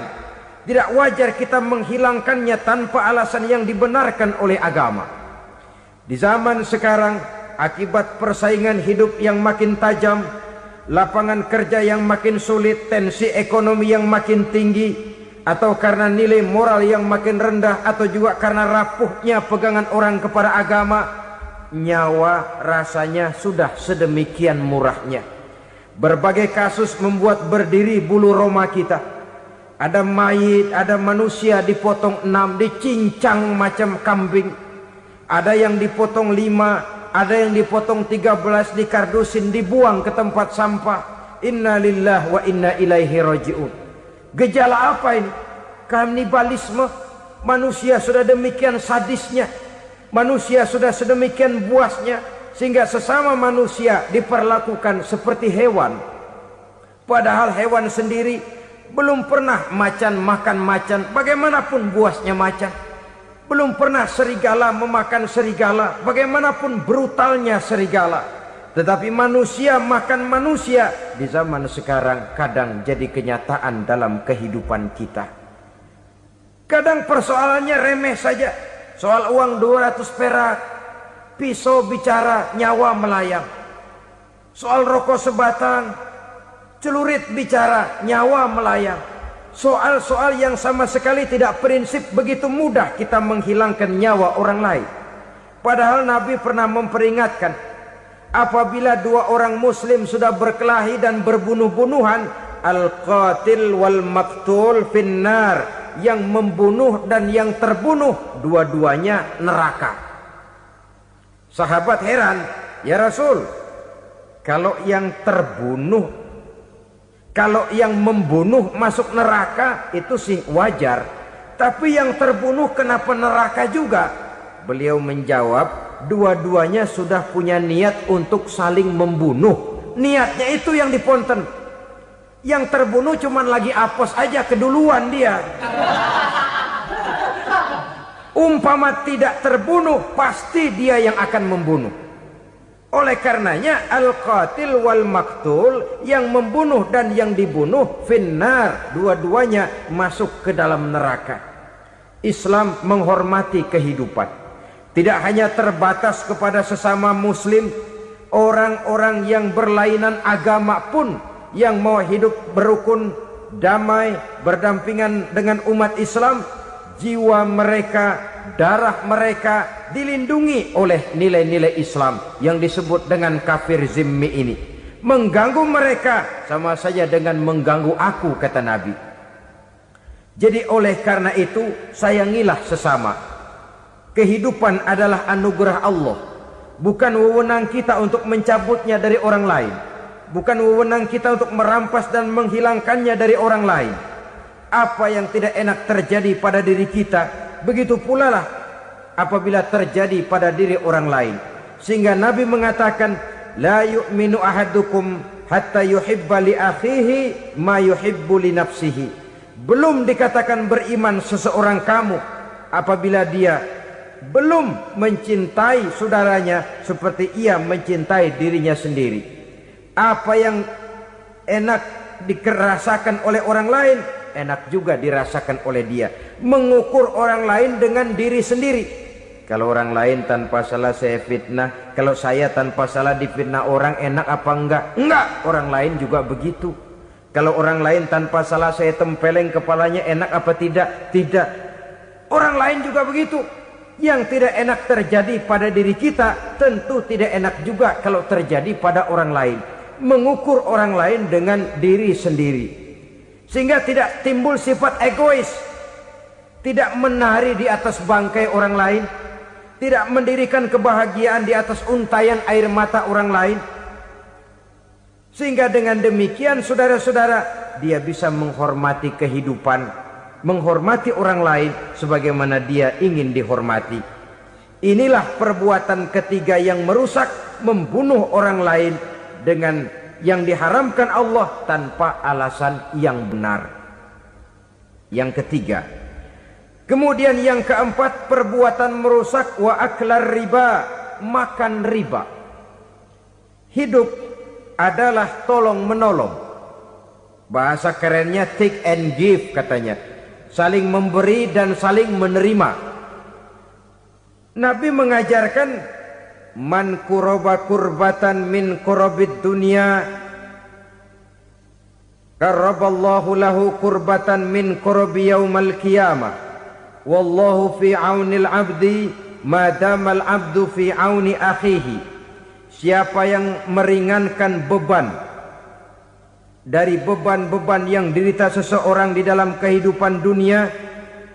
Tidak wajar kita menghilangkannya tanpa alasan yang dibenarkan oleh agama. Di zaman sekarang akibat persaingan hidup yang makin tajam, lapangan kerja yang makin sulit, tensi ekonomi yang makin tinggi, atau karena nilai moral yang makin rendah, atau juga karena rapuhnya pegangan orang kepada agama, nyawa rasanya sudah sedemikian murahnya. Berbagai kasus membuat berdiri bulu roma kita. Ada mayit, ada manusia dipotong 6, dicincang macam kambing. Ada yang dipotong 5, ada yang dipotong 13, dikardusin, dibuang ke tempat sampah. Inna lillahi wa inna ilaihi raji'un. Gejala apa ini? Kanibalisme. Manusia sudah demikian sadisnya, manusia sudah sedemikian buasnya, sehingga sesama manusia diperlakukan seperti hewan. Padahal hewan sendiri belum pernah macan makan macan, bagaimanapun buasnya macan. Belum pernah serigala memakan serigala, bagaimanapun brutalnya serigala. Tetapi manusia makan manusia di zaman sekarang kadang jadi kenyataan dalam kehidupan kita. Kadang persoalannya remeh saja. Soal uang 200 perak, pisau bicara, nyawa melayang. Soal rokok sebatang, celurit bicara, nyawa melayang. Soal-soal yang sama sekali tidak prinsip, begitu mudah kita menghilangkan nyawa orang lain. Padahal Nabi pernah memperingatkan, apabila dua orang muslim sudah berkelahi dan berbunuh-bunuhan, al-qatil wal maktul finnar, yang membunuh dan yang terbunuh dua-duanya neraka. Sahabat heran, ya Rasul, kalau yang terbunuh, kalau yang membunuh masuk neraka itu sih wajar, tapi yang terbunuh kenapa neraka juga? Beliau menjawab, dua-duanya sudah punya niat untuk saling membunuh. Niatnya itu yang diponten. Yang terbunuh cuman lagi apos aja, keduluan dia. Umpama tidak terbunuh, pasti dia yang akan membunuh. Oleh karenanya al-qatil wal maktul, yang membunuh dan yang dibunuh finnar, dua-duanya masuk ke dalam neraka. Islam menghormati kehidupan, tidak hanya terbatas kepada sesama muslim, orang-orang yang berlainan agama pun yang mau hidup berukun, damai, berdampingan dengan umat Islam, jiwa mereka, darah mereka dilindungi oleh nilai-nilai Islam yang disebut dengan kafir zimmi ini. Mengganggu mereka sama saja dengan mengganggu aku, kata Nabi. Jadi oleh karena itu sayangilah sesama. Kehidupan adalah anugerah Allah, bukan wewenang kita untuk mencabutnya dari orang lain, bukan wewenang kita untuk merampas dan menghilangkannya dari orang lain. Apa yang tidak enak terjadi pada diri kita, begitu pula lah apabila terjadi pada diri orang lain. Sehingga Nabi mengatakan, la yu'minu ahadukum hatta yuhibba li akhihi ma yuhibbu li nafsihi. Belum dikatakan beriman seseorang kamu apabila dia belum mencintai saudaranya seperti ia mencintai dirinya sendiri. Apa yang enak dirasakan oleh orang lain, enak juga dirasakan oleh dia. Mengukur orang lain dengan diri sendiri. Kalau orang lain tanpa salah saya fitnah, kalau saya tanpa salah difitnah orang, enak apa enggak? Enggak, orang lain juga begitu. Kalau orang lain tanpa salah saya tempeleng kepalanya, enak apa tidak? Tidak. Orang lain juga begitu. Yang tidak enak terjadi pada diri kita, tentu tidak enak juga kalau terjadi pada orang lain. Mengukur orang lain dengan diri sendiri, sehingga tidak timbul sifat egois, tidak menari di atas bangkai orang lain, tidak mendirikan kebahagiaan di atas untayan air mata orang lain. Sehingga dengan demikian saudara-saudara, dia bisa menghormati kehidupan, menghormati orang lain sebagaimana dia ingin dihormati. Inilah perbuatan ketiga yang merusak, membunuh orang lain dengan yang diharamkan Allah tanpa alasan yang benar. Yang ketiga. Kemudian yang keempat, perbuatan merusak wa aklar riba, makan riba. Hidup adalah tolong menolong. Bahasa kerennya take and give katanya. Saling memberi dan saling menerima. Nabi mengajarkan man kuraba kurbatan min kurabid dunya karaballahu lahu kurbatan min kurabi yaumal qiyamah. Wallahu fi aunil abdi madamal abdu fi auni akhihi. Siapa yang meringankan beban dari beban-beban yang derita seseorang di dalam kehidupan dunia,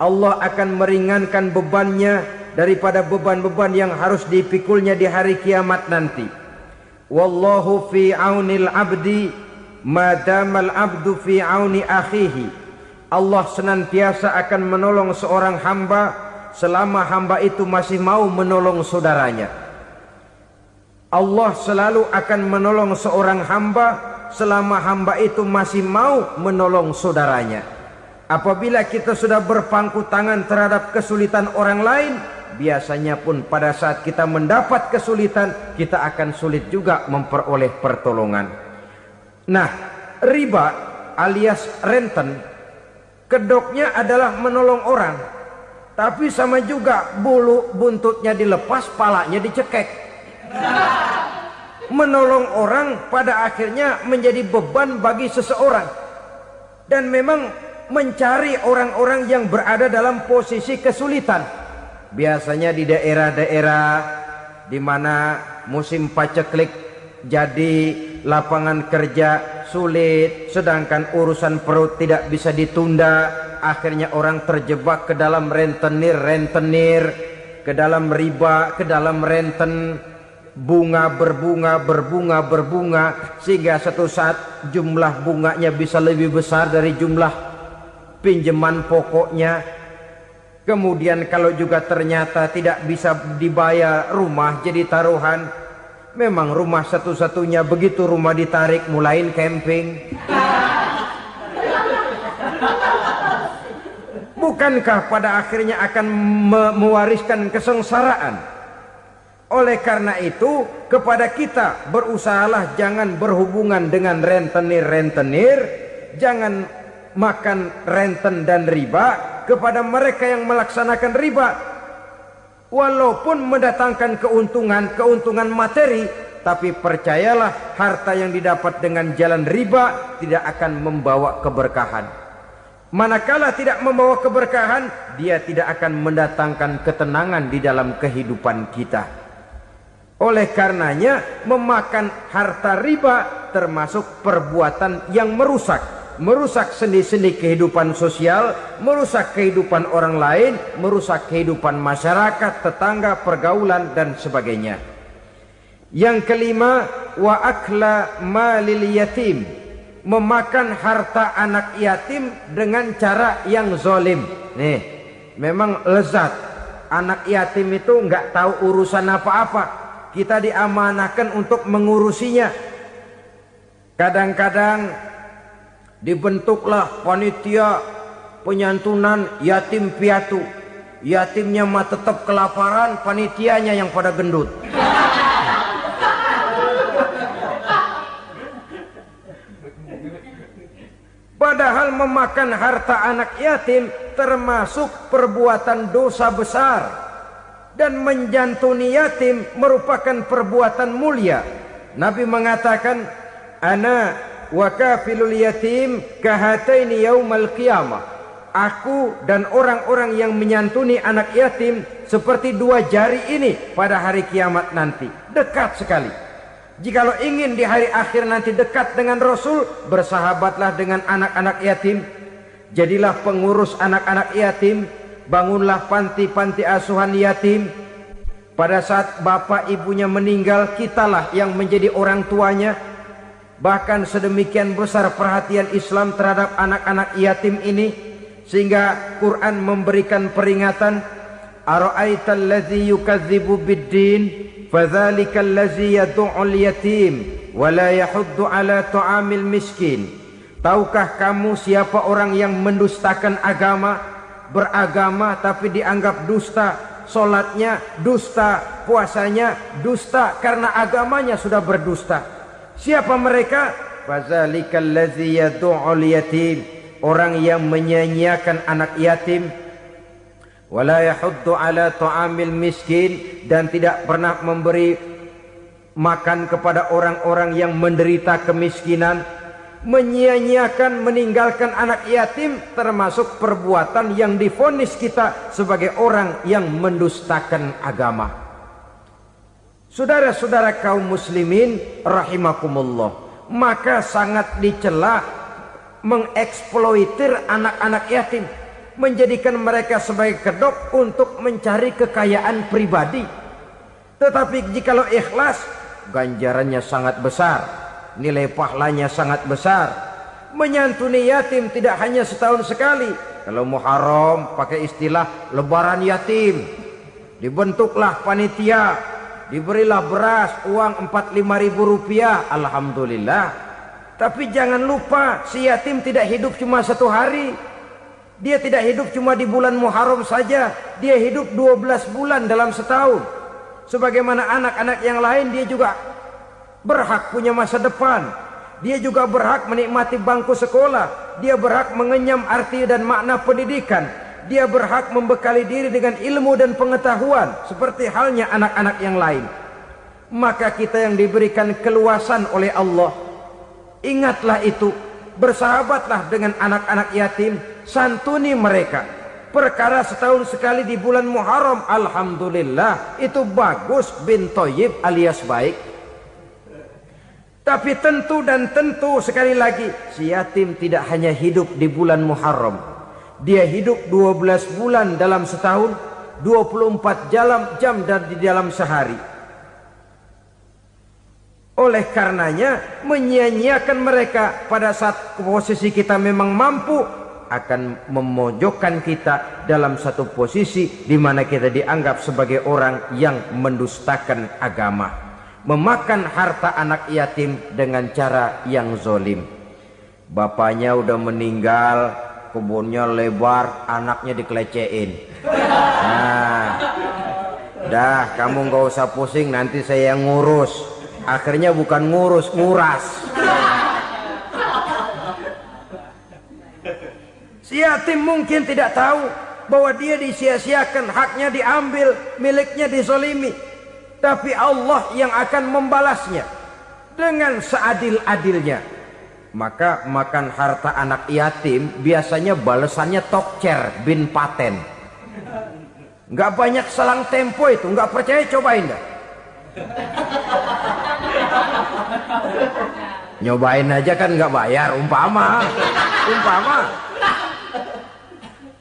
Allah akan meringankan bebannya daripada beban-beban yang harus dipikulnya di hari kiamat nanti. Wallahu fi aunil abdi madamal abdu fi auni akhihi. Allah senantiasa akan menolong seorang hamba selama hamba itu masih mau menolong saudaranya. Allah selalu akan menolong seorang hamba selama hamba itu masih mau menolong saudaranya. Apabila kita sudah berpangku tangan terhadap kesulitan orang lain, biasanya pun pada saat kita mendapat kesulitan, kita akan sulit juga memperoleh pertolongan. Nah, riba alias renten, kedoknya adalah menolong orang, tapi sama juga bulu buntutnya dilepas, palanya dicekek. Menolong orang pada akhirnya menjadi beban bagi seseorang, dan memang mencari orang-orang yang berada dalam posisi kesulitan. Biasanya di daerah-daerah di mana musim paceklik, jadi lapangan kerja sulit, sedangkan urusan perut tidak bisa ditunda. Akhirnya orang terjebak ke dalam rentenir, ke dalam riba, ke dalam renten. Bunga berbunga, sehingga satu saat jumlah bunganya bisa lebih besar dari jumlah pinjaman pokoknya. Kemudian kalau juga ternyata tidak bisa dibayar, rumah jadi taruhan. Memang rumah satu-satunya, begitu rumah ditarik mulain camping. Bukankah pada akhirnya akan mewariskan kesengsaraan? Oleh karena itu, kepada kita berusahalah jangan berhubungan dengan rentenir, jangan makan renten dan riba. Kepada mereka yang melaksanakan riba, walaupun mendatangkan keuntungan materi, tapi percayalah harta yang didapat dengan jalan riba tidak akan membawa keberkahan. Manakala tidak membawa keberkahan, dia tidak akan mendatangkan ketenangan di dalam kehidupan kita. Oleh karenanya, memakan harta riba termasuk perbuatan yang merusak sendi-sendi kehidupan sosial, merusak kehidupan orang lain, merusak kehidupan masyarakat, tetangga, pergaulan dan sebagainya. Yang kelima, wa akla malil yatim, memakan harta anak yatim dengan cara yang zalim. Nih, memang lezat. Anak yatim itu nggak tahu urusan apa-apa. Kita diamanahkan untuk mengurusinya. Kadang-kadang dibentuklah panitia penyantunan yatim piatu. Yatimnya mah tetap kelaparan, panitianya yang pada gendut. Padahal memakan harta anak yatim termasuk perbuatan dosa besar. Dan menjantuni yatim merupakan perbuatan mulia. Nabi mengatakan, ana wa kafilul yatim kahataini yaumal qiyamah. Aku dan orang-orang yang menyantuni anak yatim seperti dua jari ini pada hari kiamat nanti. Dekat sekali. Jikalau ingin di hari akhir nanti dekat dengan Rasul, bersahabatlah dengan anak-anak yatim. Jadilah pengurus anak-anak yatim. Bangunlah panti-panti asuhan yatim. Pada saat bapak ibunya meninggal, kitalah yang menjadi orang tuanya. Bahkan sedemikian besar perhatian Islam terhadap anak-anak yatim ini, sehingga Quran memberikan peringatan, ara'aital ladzi yukadzibu biddin fadzalikal ladzi yad'ul yatim wa la yahuddu ala ta'amil miskin. Tahukah kamu siapa orang yang mendustakan agama? Beragama tapi dianggap dusta, solatnya dusta, puasanya dusta, karena agamanya sudah berdusta. Siapa mereka? Fazalikal ladzi yad'ul yatim, orang yang menyanyiakan anak yatim. wala yahuddu ala ta'amil miskin, dan tidak pernah memberi makan kepada orang-orang yang menderita kemiskinan. Menyia-nyiakan, meninggalkan anak yatim termasuk perbuatan yang divonis kita sebagai orang yang mendustakan agama. Saudara-saudara kaum muslimin rahimakumullah, maka sangat dicela mengeksploitir anak-anak yatim, menjadikan mereka sebagai kedok untuk mencari kekayaan pribadi. Tetapi jikalau ikhlas, ganjarannya sangat besar, nilai pahalanya sangat besar. Menyantuni yatim tidak hanya setahun sekali. Kalau Muharram pakai istilah lebaran yatim, dibentuklah panitia, diberilah beras, uang 45.000 rupiah, alhamdulillah. Tapi jangan lupa, si yatim tidak hidup cuma satu hari. Dia tidak hidup cuma di bulan Muharram saja, dia hidup 12 bulan dalam setahun. Sebagaimana anak-anak yang lain, dia juga berhak punya masa depan. Dia juga berhak menikmati bangku sekolah. Dia berhak mengenyam arti dan makna pendidikan. Dia berhak membekali diri dengan ilmu dan pengetahuan seperti halnya anak-anak yang lain. Maka kita yang diberikan keluasan oleh Allah, ingatlah itu, bersahabatlah dengan anak-anak yatim, santuni mereka. Perkara setahun sekali di bulan Muharram, alhamdulillah, itu bagus, bin Thayyib alias baik. Tapi tentu dan tentu sekali lagi, si yatim tidak hanya hidup di bulan Muharram. Dia hidup 12 bulan dalam setahun, 24 jam dan di dalam sehari. Oleh karenanya, menyia-nyiakan mereka pada saat posisi kita memang mampu akan memojokkan kita dalam satu posisi di mana kita dianggap sebagai orang yang mendustakan agama. Memakan harta anak yatim dengan cara yang zolim. Bapaknya udah meninggal, kebunnya lebar, anaknya dikelecehin. Nah, dah kamu gak usah pusing, nanti saya yang ngurus. Akhirnya bukan ngurus, nguras. Si yatim mungkin tidak tahu bahwa dia disia-siakan, haknya diambil, miliknya dizolimi. Tapi Allah yang akan membalasnya dengan seadil-adilnya. Maka makan harta anak yatim biasanya balasannya tokcer bin paten. Nggak banyak selang tempo itu, nggak percaya cobain dah. Nyobain aja kan nggak bayar, umpama.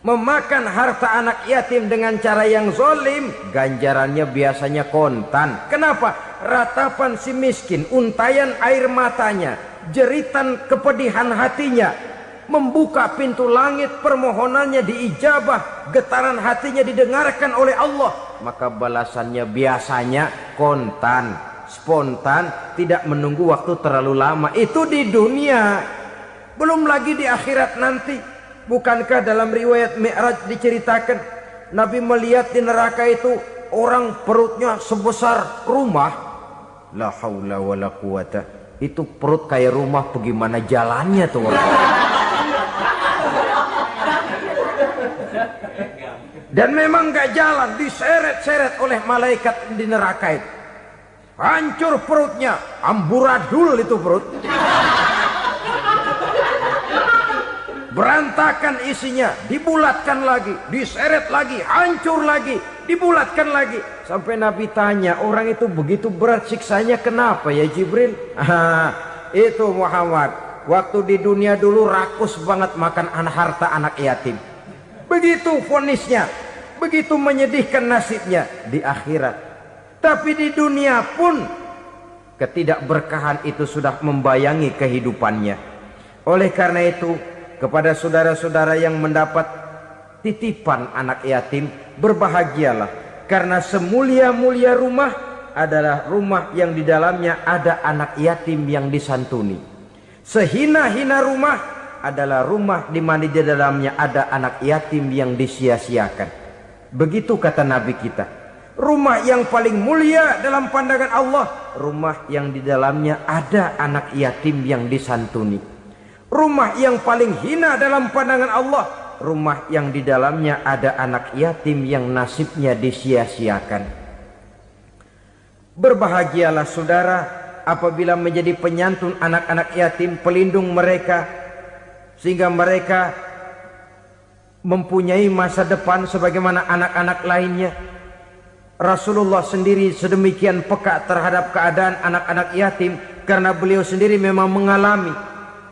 Memakan harta anak yatim dengan cara yang zolim, ganjarannya biasanya kontan. Kenapa? Ratapan si miskin, untayan air matanya, jeritan kepedihan hatinya, membuka pintu langit, permohonannya diijabah, getaran hatinya didengarkan oleh Allah. Maka balasannya biasanya kontan, spontan, tidak menunggu waktu terlalu lama. Itu di dunia, belum lagi di akhirat nanti. Bukankah dalam riwayat Mi'raj diceritakan Nabi melihat di neraka itu orang perutnya sebesar rumah. La haula wala quwata. Itu perut kayak rumah, bagaimana jalannya tuh orang. Dan memang gak jalan, diseret-seret oleh malaikat di neraka itu. Hancur perutnya, amburadul itu perut. Berantakan isinya, dibulatkan lagi, diseret lagi, hancur lagi, dibulatkan lagi. Sampai Nabi tanya, orang itu begitu berat siksanya kenapa ya Jibril? Itu Muhammad, waktu di dunia dulu rakus banget makan harta anak yatim. Begitu vonisnya, begitu menyedihkan nasibnya di akhirat. Tapi di dunia pun ketidakberkahan itu sudah membayangi kehidupannya. Oleh karena itu, kepada saudara-saudara yang mendapat titipan anak yatim, berbahagialah, karena semulia-mulia rumah adalah rumah yang di dalamnya ada anak yatim yang disantuni. Sehina-hina rumah adalah rumah di mana di dalamnya ada anak yatim yang disia-siakan. Begitu kata Nabi kita. Rumah yang paling mulia dalam pandangan Allah, rumah yang di dalamnya ada anak yatim yang disantuni. Rumah yang paling hina dalam pandangan Allah, rumah yang di dalamnya ada anak yatim yang nasibnya disia-siakan. Berbahagialah saudara apabila menjadi penyantun anak-anak yatim, pelindung mereka, sehingga mereka mempunyai masa depan sebagaimana anak-anak lainnya. Rasulullah sendiri sedemikian peka terhadap keadaan anak-anak yatim karena beliau sendiri memang mengalami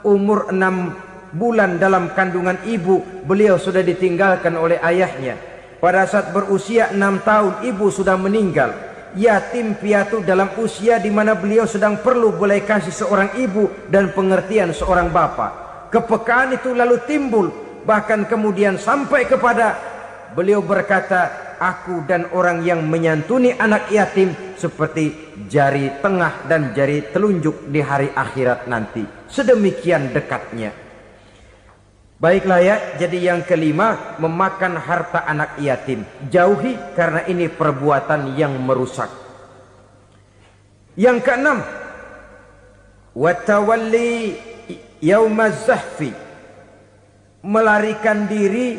umur 6 bulan dalam kandungan ibu, beliau sudah ditinggalkan oleh ayahnya. Pada saat berusia 6 tahun ibu sudah meninggal. Yatim piatu dalam usia di mana beliau sedang perlu belas kasih seorang ibu dan pengertian seorang bapa. Kepekaan itu lalu timbul, bahkan kemudian sampai kepada beliau berkata, aku dan orang yang menyantuni anak yatim seperti jari tengah dan jari telunjuk di hari akhirat nanti. Sedemikian dekatnya. Baiklah ya, jadi yang kelima, memakan harta anak yatim. Jauhi karena ini perbuatan yang merusak. Yang keenam, watawalli yaumaz zahfi, melarikan diri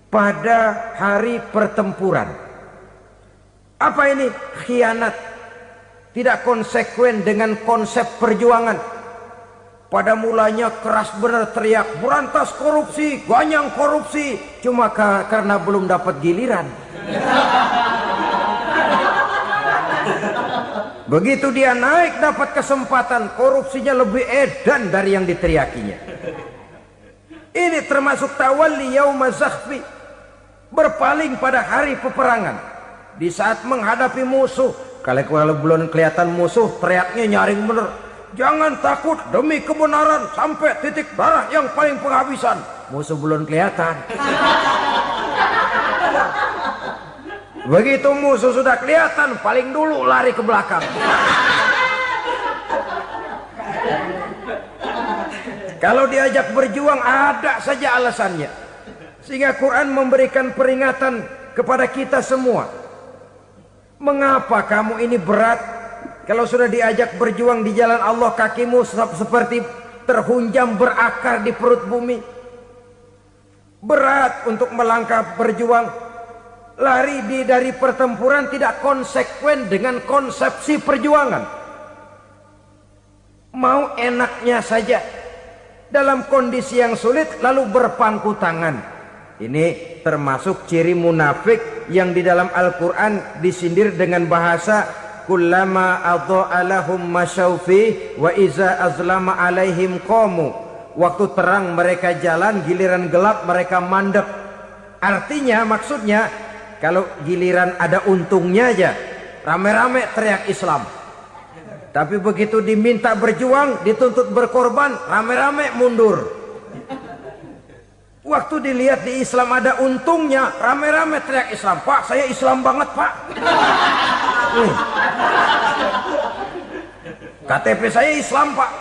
pada hari pertempuran. Apa ini? Khianat. Tidak konsekuen dengan konsep perjuangan. Pada mulanya keras benar teriak, berantas korupsi, ganyang korupsi. Cuma karena belum dapat giliran. Begitu dia naik dapat kesempatan, korupsinya lebih edan dari yang diteriakinya. Ini termasuk tawalli yaumaz zahfi, berpaling pada hari peperangan. Di saat menghadapi musuh, kalau belum kelihatan musuh, teriaknya nyaring bener. Jangan takut demi kebenaran sampai titik darah yang paling penghabisan. Musuh belum kelihatan. Begitu musuh sudah kelihatan, paling dulu lari ke belakang. Kalau diajak berjuang ada saja alasannya. Sehingga Quran memberikan peringatan kepada kita semua. Mengapa kamu ini berat? Kalau sudah diajak berjuang di jalan Allah, kakimu seperti terhunjam berakar di perut bumi. Berat untuk melangkah berjuang. Lari dari pertempuran tidak konsekuen dengan konsepsi perjuangan. Mau enaknya saja. Dalam kondisi yang sulit lalu berpangku tangan. Ini termasuk ciri munafik yang di dalam Al-Quran disindir dengan bahasa kullama adha'a lahum masyaufi wa iza azlama alaihim qamu. Waktu terang mereka jalan, giliran gelap mereka mandek. Artinya, maksudnya, kalau giliran ada untungnya aja, rame-rame teriak Islam. Tapi begitu diminta berjuang, dituntut berkorban, rame-rame mundur. Waktu dilihat di Islam ada untungnya, rame-rame teriak Islam. Pak, saya Islam banget, Pak. KTP saya Islam, Pak.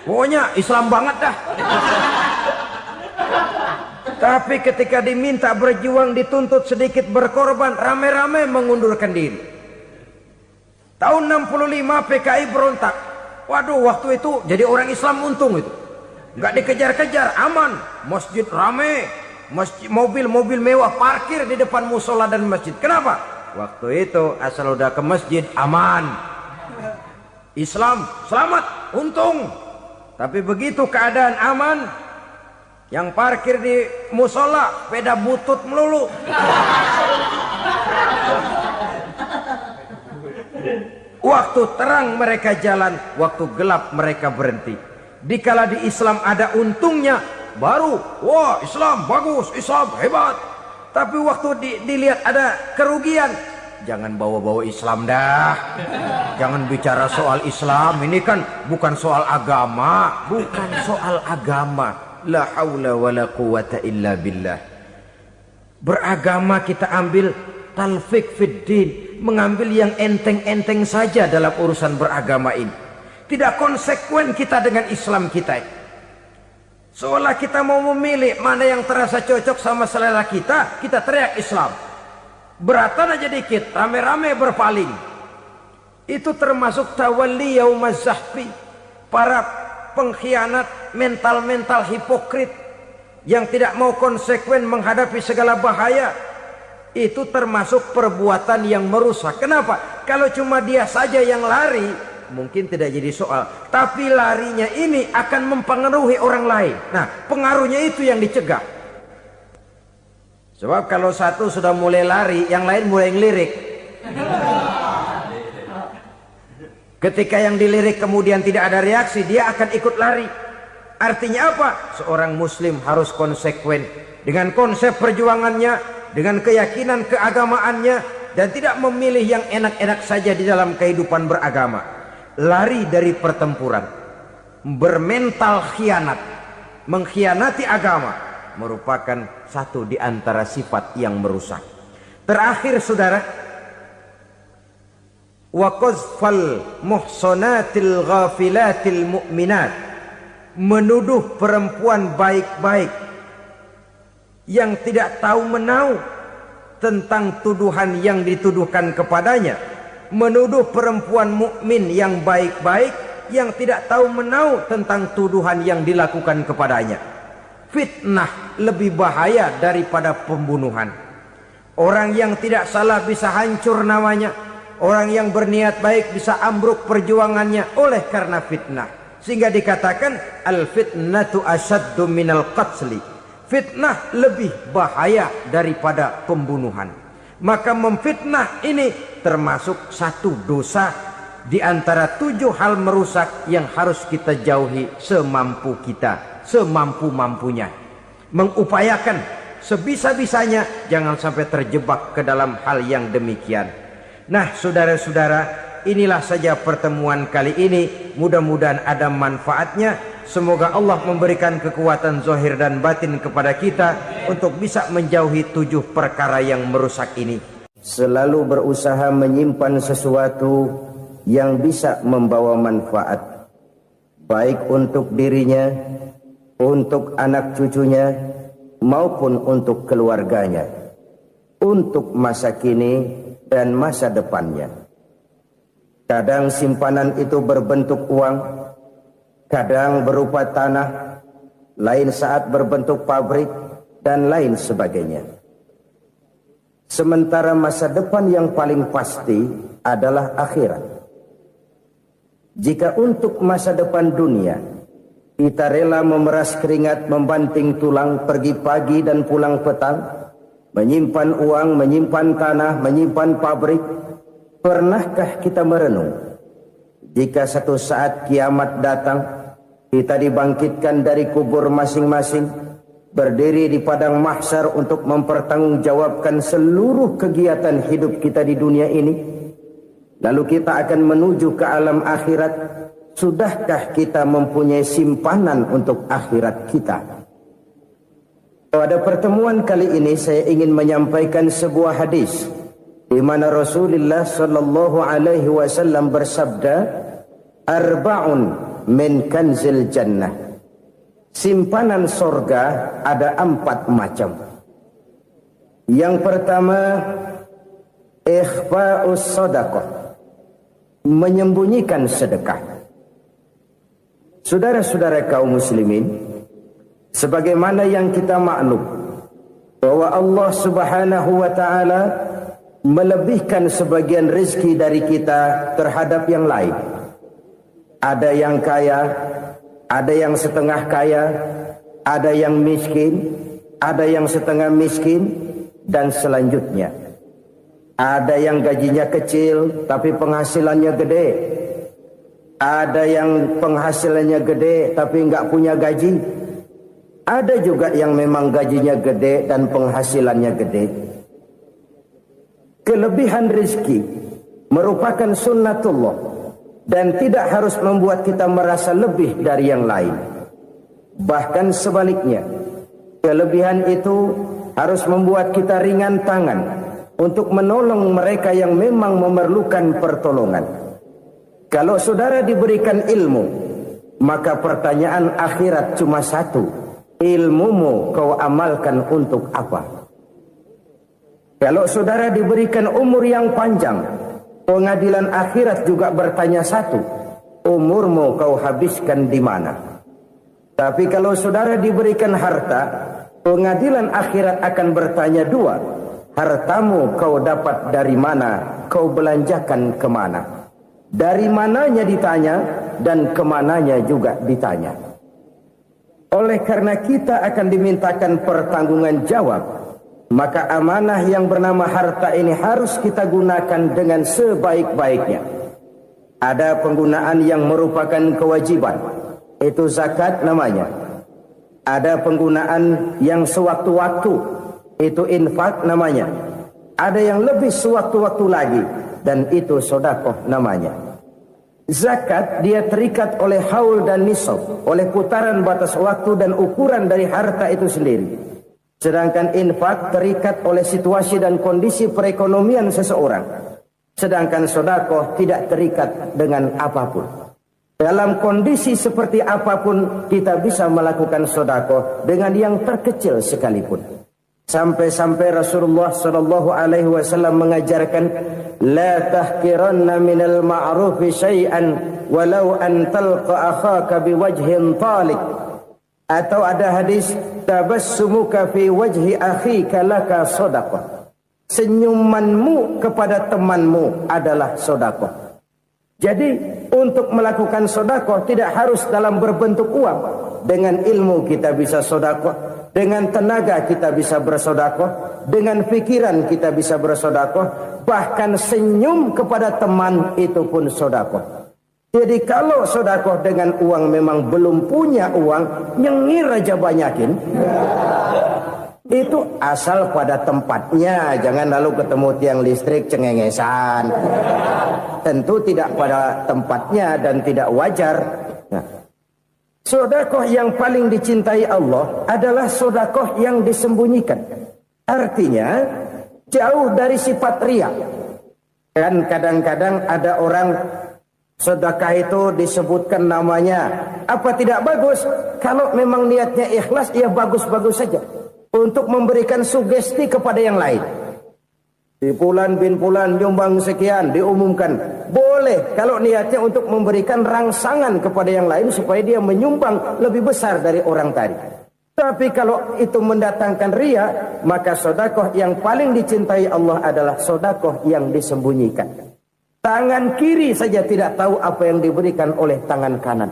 Pokoknya Islam banget dah. Tapi ketika diminta berjuang, dituntut sedikit berkorban, rame-rame mengundurkan diri. Tahun 65 PKI berontak. Waduh, waktu itu jadi orang Islam untung itu. Nggak dikejar-kejar, aman. Masjid rame, mobil-mobil mewah parkir di depan musola dan masjid. Kenapa? Waktu itu asal udah ke masjid aman. Islam selamat, untung. Tapi begitu keadaan aman, yang parkir di musola sepeda butut melulu. Waktu terang mereka jalan, waktu gelap mereka berhenti. Dikala di Islam ada untungnya, baru wah Islam bagus, Islam hebat. Tapi waktu dilihat ada kerugian, jangan bawa-bawa Islam dah. Jangan bicara soal Islam, ini kan bukan soal agama. Bukan soal agama. La haula wa la quwata illa billah. Beragama kita ambil talfik fid din, mengambil yang enteng-enteng saja dalam urusan beragama ini. Tidak konsekuen kita dengan Islam kita. Seolah kita mau memilih mana yang terasa cocok sama selera kita, kita teriak Islam. Beratan aja dikit, rame-rame berpaling. Itu termasuk tawalli yaumaz zahfi. Para pengkhianat, mental-mental hipokrit. yang tidak mau konsekuen menghadapi segala bahaya, itu termasuk perbuatan yang merusak. Kenapa? Kalau cuma dia saja yang lari, mungkin tidak jadi soal. Tapi larinya ini akan mempengaruhi orang lain. Nah, pengaruhnya itu yang dicegah. Sebab kalau satu sudah mulai lari, yang lain mulai ngelirik. Ketika yang dilirik kemudian tidak ada reaksi, dia akan ikut lari. Artinya apa? Seorang muslim harus konsekuen dengan konsep perjuangannya, dengan keyakinan keagamaannya, dan tidak memilih yang enak-enak saja di dalam kehidupan beragama. Lari dari pertempuran, bermental khianat, mengkhianati agama, merupakan satu di antara sifat yang merusak. Terakhir saudara, wa qazfal muhsanatil ghafilatil mu'minat, menuduh perempuan baik-baik yang tidak tahu menahu tentang tuduhan yang dituduhkan kepadanya, menuduh perempuan mukmin yang baik-baik yang tidak tahu menahu tentang tuduhan yang dilakukan kepadanya. Fitnah lebih bahaya daripada pembunuhan. Orang yang tidak salah bisa hancur namanya, orang yang berniat baik bisa ambruk perjuangannya oleh karena fitnah. Sehingga dikatakan al-fitnatu asyaddu minal qatli. Fitnah lebih bahaya daripada pembunuhan. Maka memfitnah ini termasuk satu dosa di antara 7 hal merusak yang harus kita jauhi semampu kita, semampu-mampunya. Mengupayakan sebisa-bisanya jangan sampai terjebak ke dalam hal yang demikian. Nah, saudara-saudara, inilah saja pertemuan kali ini. Mudah-mudahan ada manfaatnya. Semoga Allah memberikan kekuatan zahir dan batin kepada kita untuk bisa menjauhi 7 perkara yang merusak ini. Selalu berusaha menyimpan sesuatu yang bisa membawa manfaat, baik untuk dirinya, untuk anak cucunya, maupun untuk keluarganya, untuk masa kini dan masa depannya. Kadang simpanan itu berbentuk uang, kadang berupa tanah, lain saat berbentuk pabrik, dan lain sebagainya. Sementara masa depan yang paling pasti adalah akhirat. Jika untuk masa depan dunia kita rela memeras keringat, membanting tulang, pergi pagi dan pulang petang, menyimpan uang, menyimpan tanah, menyimpan pabrik, pernahkah kita merenung jika satu saat kiamat datang, kita dibangkitkan dari kubur masing-masing, berdiri di padang mahsyar untuk mempertanggungjawabkan seluruh kegiatan hidup kita di dunia ini, lalu kita akan menuju ke alam akhirat. Sudahkah kita mempunyai simpanan untuk akhirat kita? Pada pertemuan kali ini saya ingin menyampaikan sebuah hadis di mana Rasulullah sallallahu alaihi wasallam bersabda, arba'un min kanzil jannah. Simpanan sorga ada 4 macam. Yang pertama, ikhfa'us sadaqah, menyembunyikan sedekah. Saudara-saudara kaum muslimin, sebagaimana yang kita maklum bahwa Allah Subhanahu wa taala melebihkan sebagian rezeki dari kita terhadap yang lain. Ada yang kaya, ada yang setengah kaya, ada yang miskin, ada yang setengah miskin, dan selanjutnya. Ada yang gajinya kecil tapi penghasilannya gede. Ada yang penghasilannya gede tapi nggak punya gaji. Ada juga yang memang gajinya gede dan penghasilannya gede. Kelebihan rezeki merupakan sunnatullah dan tidak harus membuat kita merasa lebih dari yang lain. Bahkan sebaliknya, kelebihan itu harus membuat kita ringan tangan untuk menolong mereka yang memang memerlukan pertolongan. Kalau saudara diberikan ilmu, maka pertanyaan akhirat cuma satu: ilmumu kau amalkan untuk apa? Kalau saudara diberikan umur yang panjang, pengadilan akhirat juga bertanya satu: umurmu kau habiskan di mana? Tapi kalau saudara diberikan harta, pengadilan akhirat akan bertanya dua. Hartamu kau dapat dari mana? Kau belanjakan kemana? Dari mananya ditanya, dan kemananya juga ditanya. Oleh karena kita akan dimintakan pertanggungan jawab, maka amanah yang bernama harta ini harus kita gunakan dengan sebaik-baiknya. Ada penggunaan yang merupakan kewajiban, itu zakat namanya. Ada penggunaan yang sewaktu-waktu, itu infak namanya. Ada yang lebih sewaktu-waktu lagi, dan itu sedekah namanya. Zakat dia terikat oleh haul dan nisab, oleh putaran batas waktu dan ukuran dari harta itu sendiri. Sedangkan infak terikat oleh situasi dan kondisi perekonomian seseorang. Sedangkan sedekah tidak terikat dengan apapun. Dalam kondisi seperti apapun kita bisa melakukan sedekah dengan yang terkecil sekalipun. Sampai-sampai Rasulullah sallallahu alaihi wasallam mengajarkan, la tahqiranna minal ma'rufi syai'an walau an talqa akhaka biwajhin talik. Atau ada hadis, tabassumuka fi wajhi akhika laka shadaqah. Senyumanmu kepada temanmu adalah sedekah. Jadi untuk melakukan sedekah tidak harus dalam berbentuk uang. Dengan ilmu kita bisa sedekah, dengan tenaga kita bisa bersedekah, dengan pikiran kita bisa bersedekah, bahkan senyum kepada teman itu pun sedekah. Jadi kalau sedekah dengan uang memang belum punya uang, nyengir aja banyakin. Itu asal pada tempatnya, jangan lalu ketemu tiang listrik cengengesan. Tentu tidak pada tempatnya dan tidak wajar. Nah, sedekah yang paling dicintai Allah adalah sedekah yang disembunyikan. Artinya jauh dari sifat riya. Kan kadang-kadang ada orang sedekah itu disebutkan namanya. Apa tidak bagus? Kalau memang niatnya ikhlas, ya bagus-bagus saja. Untuk memberikan sugesti kepada yang lain. Di Fulan bin Fulan nyumbang sekian, diumumkan. Boleh kalau niatnya untuk memberikan rangsangan kepada yang lain supaya dia menyumbang lebih besar dari orang tadi. Tapi kalau itu mendatangkan riya, maka sedekah yang paling dicintai Allah adalah sedekah yang disembunyikan. Tangan kiri saja tidak tahu apa yang diberikan oleh tangan kanan.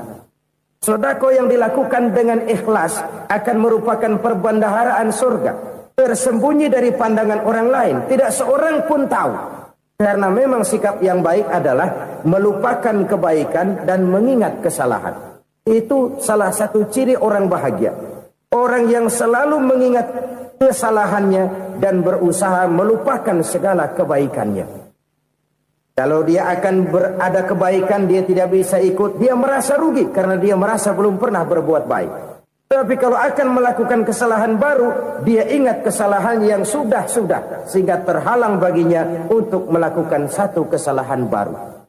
Sedekah yang dilakukan dengan ikhlas akan merupakan perbendaharaan surga, tersembunyi dari pandangan orang lain, tidak seorang pun tahu. Karena memang sikap yang baik adalah melupakan kebaikan dan mengingat kesalahan. Itu salah satu ciri orang bahagia. Orang yang selalu mengingat kesalahannya dan berusaha melupakan segala kebaikannya. Kalau dia akan berada kebaikan, dia tidak bisa ikut, dia merasa rugi karena dia merasa belum pernah berbuat baik. Tapi kalau akan melakukan kesalahan baru, dia ingat kesalahan yang sudah-sudah, sehingga terhalang baginya untuk melakukan satu kesalahan baru.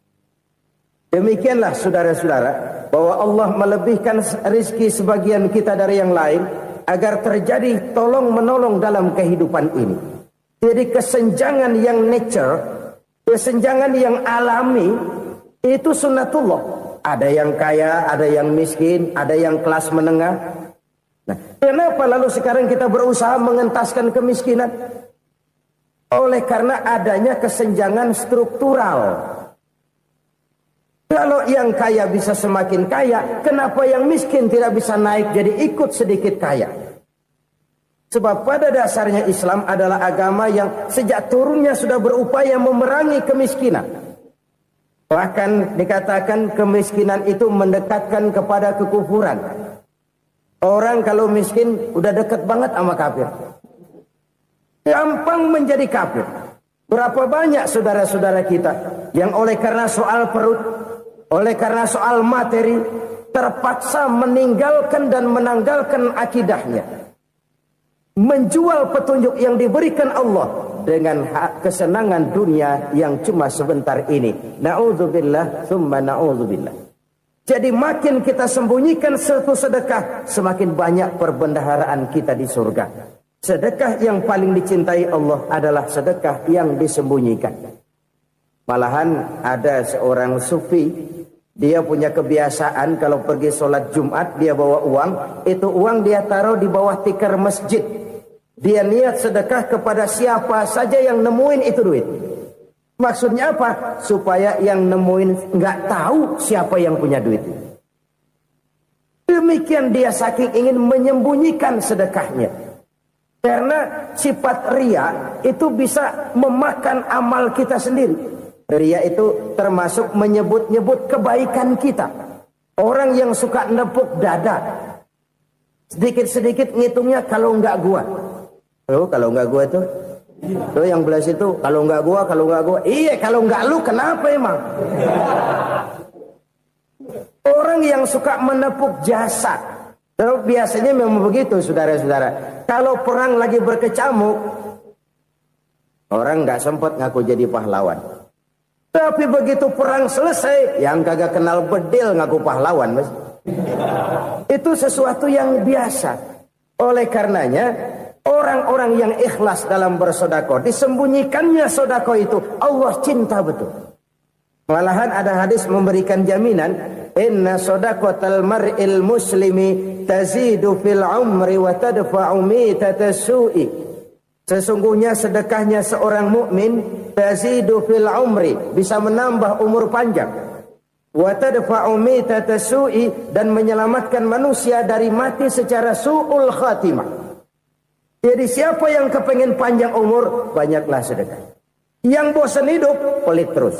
Demikianlah saudara-saudara, bahwa Allah melebihkan rizki sebagian kita dari yang lain, agar terjadi tolong-menolong dalam kehidupan ini. Jadi kesenjangan yang nature, kesenjangan yang alami, itu sunnatullah. Ada yang kaya, ada yang miskin, ada yang kelas menengah. Nah, kenapa lalu sekarang kita berusaha mengentaskan kemiskinan? Oleh karena adanya kesenjangan struktural. Kalau yang kaya bisa semakin kaya, kenapa yang miskin tidak bisa naik jadi ikut sedikit kaya? Sebab pada dasarnya Islam adalah agama yang sejak turunnya sudah berupaya memerangi kemiskinan. Bahkan dikatakan kemiskinan itu mendekatkan kepada kekufuran. Orang kalau miskin udah dekat banget sama kafir. Gampang menjadi kafir. Berapa banyak saudara-saudara kita yang oleh karena soal perut, oleh karena soal materi, terpaksa meninggalkan dan menanggalkan akidahnya. Menjual petunjuk yang diberikan Allah dengan kesenangan dunia yang cuma sebentar ini. Na'udzubillah, thumma na'udzubillah. Jadi makin kita sembunyikan satu sedekah, semakin banyak perbendaharaan kita di surga. Sedekah yang paling dicintai Allah adalah sedekah yang disembunyikan. Malahan ada seorang sufi, Dia punya kebiasaan kalau pergi sholat Jumat dia bawa uang. Itu uang dia taruh di bawah tikar masjid. Dia niat sedekah kepada siapa saja yang nemuin itu duit. Maksudnya apa? Supaya yang nemuin nggak tahu siapa yang punya duit. Demikian dia saking ingin menyembunyikan sedekahnya. Karena sifat riya itu bisa memakan amal kita sendiri. Riya itu termasuk menyebut-nyebut kebaikan kita. Orang yang suka nepuk dada. Sedikit-sedikit ngitungnya kalau nggak gua. Oh, kalau nggak gua tuh. Tuh yang belas itu kalau nggak gua. Iya, kalau nggak lu kenapa emang? Orang yang suka menepuk jasad. Biasanya memang begitu, saudara-saudara. Kalau perang lagi berkecamuk, orang nggak sempat ngaku jadi pahlawan. Tapi begitu perang selesai, yang kagak kenal bedil ngaku pahlawan, mas. Itu sesuatu yang biasa. Oleh karenanya, orang-orang yang ikhlas dalam bersedekah, disembunyikannya sedekah itu, Allah cinta betul. Malahan ada hadis memberikan jaminan, inna shadaqatal mar'il muslimi tazidu fil umri wa tadfa'u mitatas su'i. Sesungguhnya sedekahnya seorang mukmin tazidu fil umri, bisa menambah umur panjang. Wa tadfa'u mitatas su'i, dan menyelamatkan manusia dari mati secara su'ul khatimah. Jadi siapa yang kepengen panjang umur, banyaklah sedekah. Yang bosan hidup, pelit terus.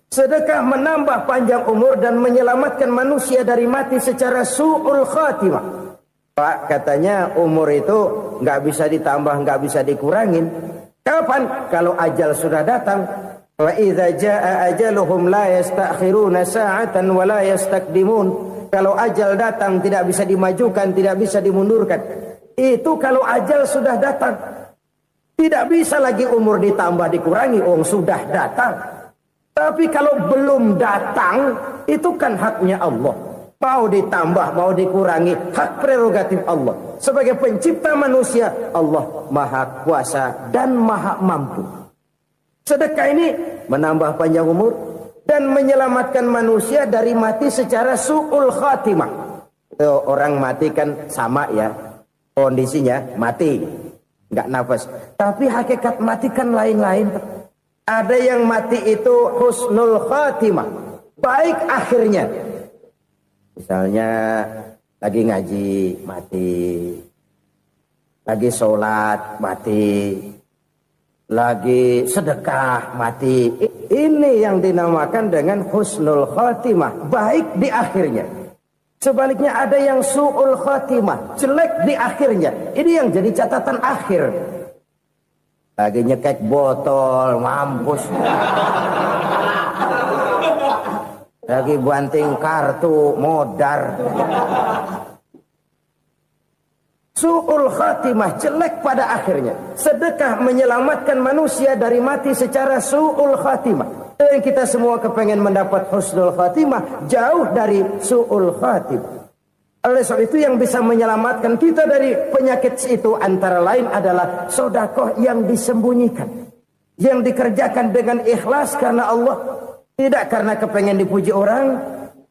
Sedekah menambah panjang umur dan menyelamatkan manusia dari mati secara su'ul khatimah. Pak, katanya umur itu nggak bisa ditambah, nggak bisa dikurangin. Kapan? Kalau ajal sudah datang. Wa idza jaa ajaluhum la yastakhiruna sa'atan wa la yastakdimun. Kalau ajal datang tidak bisa dimajukan, tidak bisa dimundurkan. Itu kalau ajal sudah datang. Tidak bisa lagi umur ditambah dikurangi, sudah datang. Tapi kalau belum datang, itu kan haknya Allah. Mau ditambah, mau dikurangi, hak prerogatif Allah. Sebagai pencipta manusia, Allah maha kuasa dan maha mampu. Sedekah ini menambah panjang umur dan menyelamatkan manusia dari mati secara su'ul khatimah. Orang mati kan sama ya, kondisinya mati. Nggak nafas. Tapi hakikat mati kan lain-lain. Ada yang mati itu husnul khatimah, baik akhirnya. Misalnya lagi ngaji mati, lagi sholat mati, lagi sedekah mati. Ini yang dinamakan dengan husnul khatimah, baik di akhirnya. Sebaliknya ada yang su'ul khatimah, jelek di akhirnya. Ini yang jadi catatan akhir. Lagi nyekek botol, mampus. Lagi banting kartu, modar. Su'ul khatimah, jelek pada akhirnya. Sedekah menyelamatkan manusia dari mati secara su'ul khatimah. Dan kita semua kepengen mendapat husnul khatimah, jauh dari su'ul khatimah. Oleh sebab itu yang bisa menyelamatkan kita dari penyakit itu antara lain adalah sedekah yang disembunyikan, yang dikerjakan dengan ikhlas karena Allah, tidak karena kepengen dipuji orang,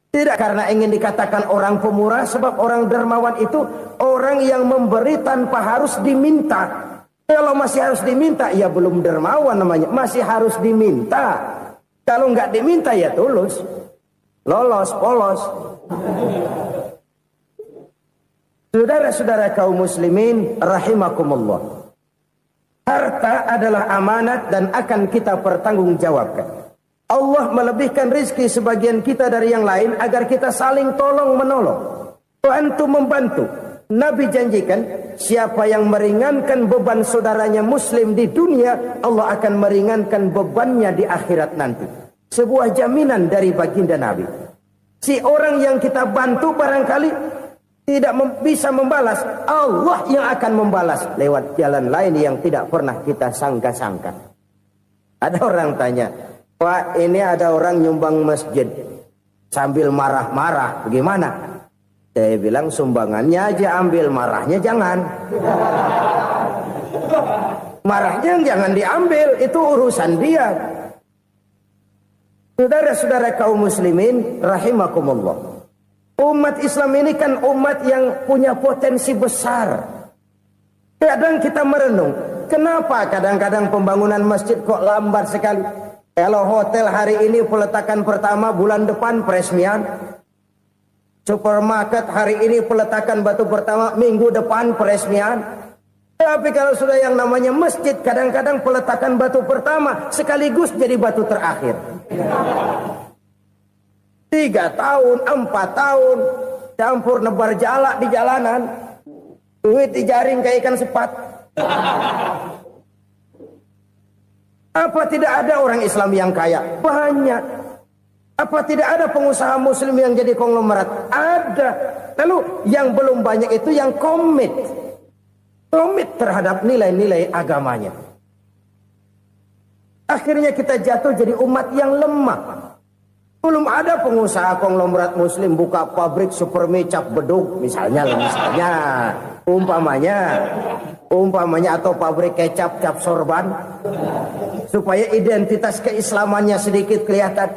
tidak karena ingin dikatakan orang pemurah. Sebab orang dermawan itu orang yang memberi tanpa harus diminta. Kalau masih harus diminta, ya belum dermawan namanya, masih harus diminta. Kalau nggak diminta ya tulus, lolos, polos. Saudara-saudara kaum muslimin rahimakumullah. Harta adalah amanat dan akan kita pertanggungjawabkan. Allah melebihkan rizki sebagian kita dari yang lain agar kita saling tolong menolong, bantu membantu. Nabi janjikan, siapa yang meringankan beban saudaranya muslim di dunia, Allah akan meringankan bebannya di akhirat nanti. Sebuah jaminan dari baginda Nabi. Si orang yang kita bantu barangkali tidak bisa membalas, Allah yang akan membalas lewat jalan lain yang tidak pernah kita sangka-sangka. Ada orang tanya, Pak, ini ada orang nyumbang masjid sambil marah-marah, bagaimana? Saya bilang sumbangannya aja ambil, marahnya jangan. Marahnya jangan diambil, itu urusan dia. Saudara-saudara kaum muslimin rahimakumullah. Umat Islam ini kan umat yang punya potensi besar. Kadang kita merenung, kenapa kadang-kadang pembangunan masjid kok lambat sekali? Kalau hotel hari ini peletakan pertama, bulan depan peresmian. Supermarket hari ini peletakan batu pertama, minggu depan peresmian. Tapi kalau sudah yang namanya masjid, kadang-kadang peletakan batu pertama sekaligus jadi batu terakhir. 3 tahun, 4 tahun, campur nebar jalak di jalanan, duit dijaring kayak ikan sepat. Apa tidak ada orang Islam yang kaya? Banyak. Apa tidak ada pengusaha muslim yang jadi konglomerat? Ada. Lalu yang belum banyak itu yang komit terhadap nilai-nilai agamanya. Akhirnya kita jatuh jadi umat yang lemah. Belum ada pengusaha konglomerat muslim buka pabrik supermi cap beduk misalnya umpamanya atau pabrik kecap cap sorban supaya identitas keislamannya sedikit kelihatan.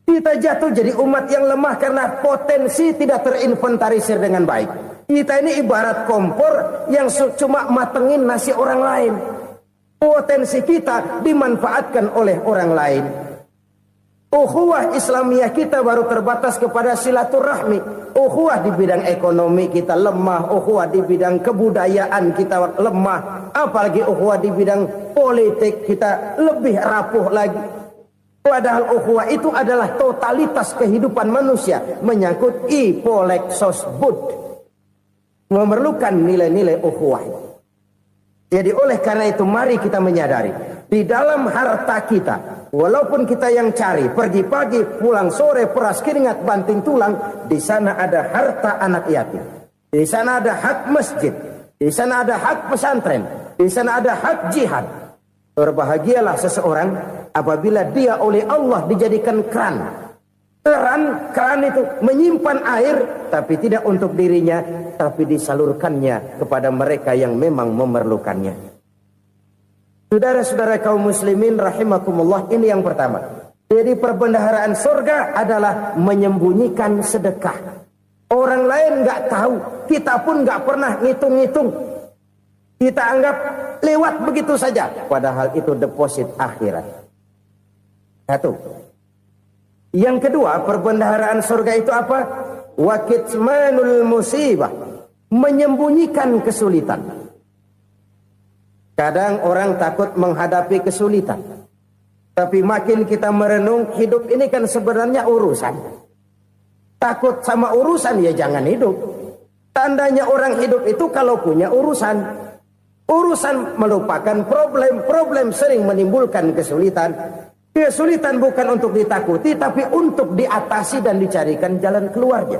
Kita jatuh jadi umat yang lemah karena potensi tidak terinventarisir dengan baik. Kita ini ibarat kompor yang cuma matengin nasi orang lain. Potensi kita dimanfaatkan oleh orang lain. Ukhuwah Islamiyah kita baru terbatas kepada silaturahmi. Ukhuwah di bidang ekonomi kita lemah. Ukhuwah di bidang kebudayaan kita lemah. Apalagi ukhuwah di bidang politik kita lebih rapuh lagi. Padahal ukhuwah itu adalah totalitas kehidupan manusia. Menyangkut ipolek sosbud. Memerlukan nilai-nilai ukhuwah. Jadi oleh karena itu mari kita menyadari. Di dalam harta kita, walaupun kita yang cari, pergi pagi, pulang sore, peras keringat, banting tulang, di sana ada harta anak yatim. Di sana ada hak masjid. Di sana ada hak pesantren. Di sana ada hak jihad. Berbahagialah seseorang apabila dia oleh Allah dijadikan keran. Keran itu menyimpan air, tapi tidak untuk dirinya, tapi disalurkannya kepada mereka yang memang memerlukannya. Saudara-saudara kaum muslimin rahimakumullah, ini yang pertama. Jadi perbendaharaan surga adalah menyembunyikan sedekah. Orang lain nggak tahu, kita pun nggak pernah ngitung-ngitung. Kita anggap lewat begitu saja, padahal itu deposit akhirat. Satu. Yang kedua, perbendaharaan surga itu apa? Wa kitmanul musibah, menyembunyikan kesulitan. Kadang orang takut menghadapi kesulitan. Tapi makin kita merenung, hidup ini kan sebenarnya urusan. Takut sama urusan ya jangan hidup. Tandanya orang hidup itu kalau punya urusan. Urusan melupakan problem. Problem sering menimbulkan kesulitan. Kesulitan bukan untuk ditakuti, tapi untuk diatasi dan dicarikan jalan keluarnya.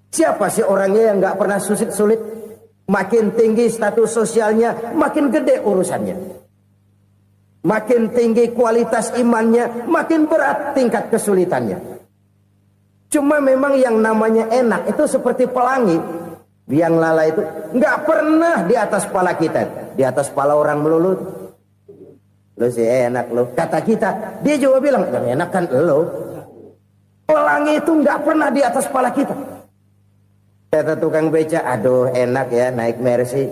Siapa sih orangnya yang gak pernah sulit-sulit? Makin tinggi status sosialnya, makin gede urusannya. Makin tinggi kualitas imannya, makin berat tingkat kesulitannya. Cuma memang yang namanya enak itu seperti pelangi. Biang lala itu nggak pernah di atas kepala kita, di atas kepala orang melulu. Lo sih enak lo, kata kita. Dia juga bilang yang enak kan lo. Pelangi itu nggak pernah di atas kepala kita. Kata tukang beca, aduh enak ya naik Mercy.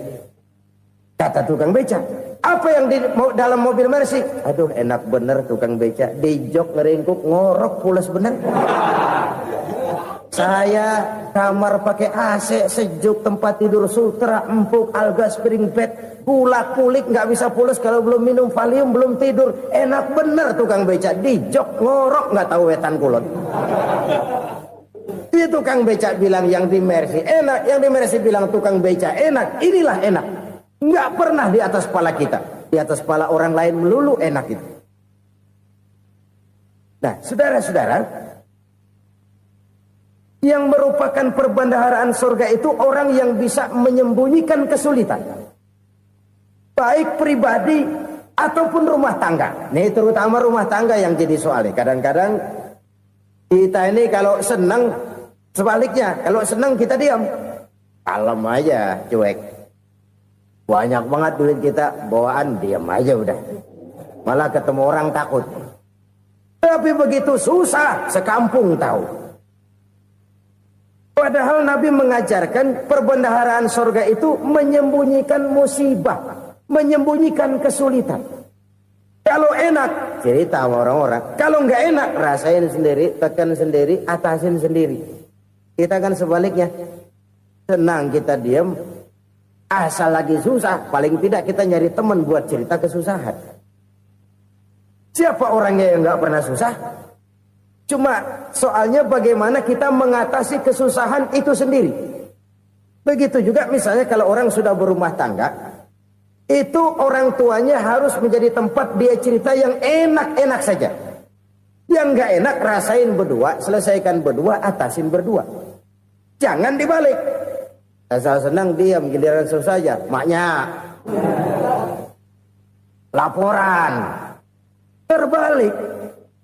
Kata tukang beca, apa yang di dalam mobil Mercy? Aduh enak bener tukang beca. Di jok ngeringkuk ngorok pules bener. Saya kamar pakai AC sejuk, tempat tidur sutra, empuk, alga spring bed, kulak kulik nggak bisa pules kalau belum minum Valium, belum tidur. Enak bener tukang beca. Di jok ngorok nggak tahu wetan kulon. Itu tukang beca bilang yang di Mercy enak, yang di Mercy bilang tukang beca enak. Inilah enak. Nggak pernah di atas kepala kita, di atas kepala orang lain melulu enak itu. Nah, saudara-saudara, yang merupakan perbendaharaan surga itu orang yang bisa menyembunyikan kesulitan, baik pribadi ataupun rumah tangga. Nih terutama rumah tangga yang jadi soalnya. Kadang-kadang kita ini kalau senang, sebaliknya, kalau senang kita diam. Kalem aja, cuek. Banyak banget duit kita, bawaan diam aja udah. Malah ketemu orang takut. Tapi begitu susah, sekampung tahu. Padahal Nabi mengajarkan perbendaharaan surga itu menyembunyikan musibah, menyembunyikan kesulitan. Kalau enak, cerita sama orang-orang. Kalau nggak enak, rasain sendiri, tekan sendiri, atasin sendiri. Kita kan sebaliknya. Senang kita diam, asal lagi susah, paling tidak kita nyari teman buat cerita kesusahan. Siapa orangnya yang nggak pernah susah? Cuma soalnya bagaimana kita mengatasi kesusahan itu sendiri. Begitu juga misalnya kalau orang sudah berumah tangga, itu orang tuanya harus menjadi tempat dia cerita yang enak-enak saja. Yang nggak enak rasain berdua, selesaikan berdua, atasin berdua. Jangan dibalik. Asal senang diam, giliran susah saja. Maknya laporan. Terbalik.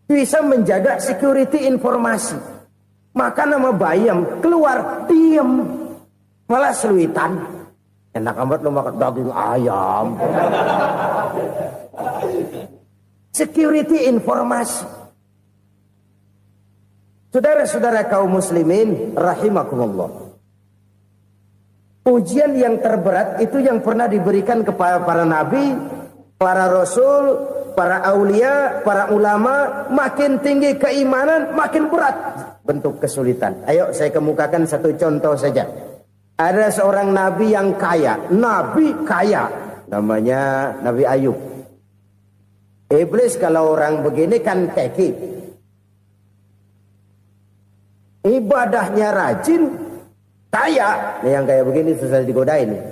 Bisa menjaga security informasi. Maka nama bayam keluar diam. Malah seluitan. Enak amat lo makan daging ayam. Security informasi. Saudara-saudara kaum muslimin rahimakumullah. Ujian yang terberat itu yang pernah diberikan kepada para nabi, para rasul, para aulia, para ulama. Makin tinggi keimanan, makin berat bentuk kesulitan. Ayo saya kemukakan satu contoh saja. Ada seorang nabi yang kaya, nabi kaya, namanya Nabi Ayub. Iblis kalau orang begini kan keki, ibadahnya rajin, kaya. Nih yang kayak begini susah digodain.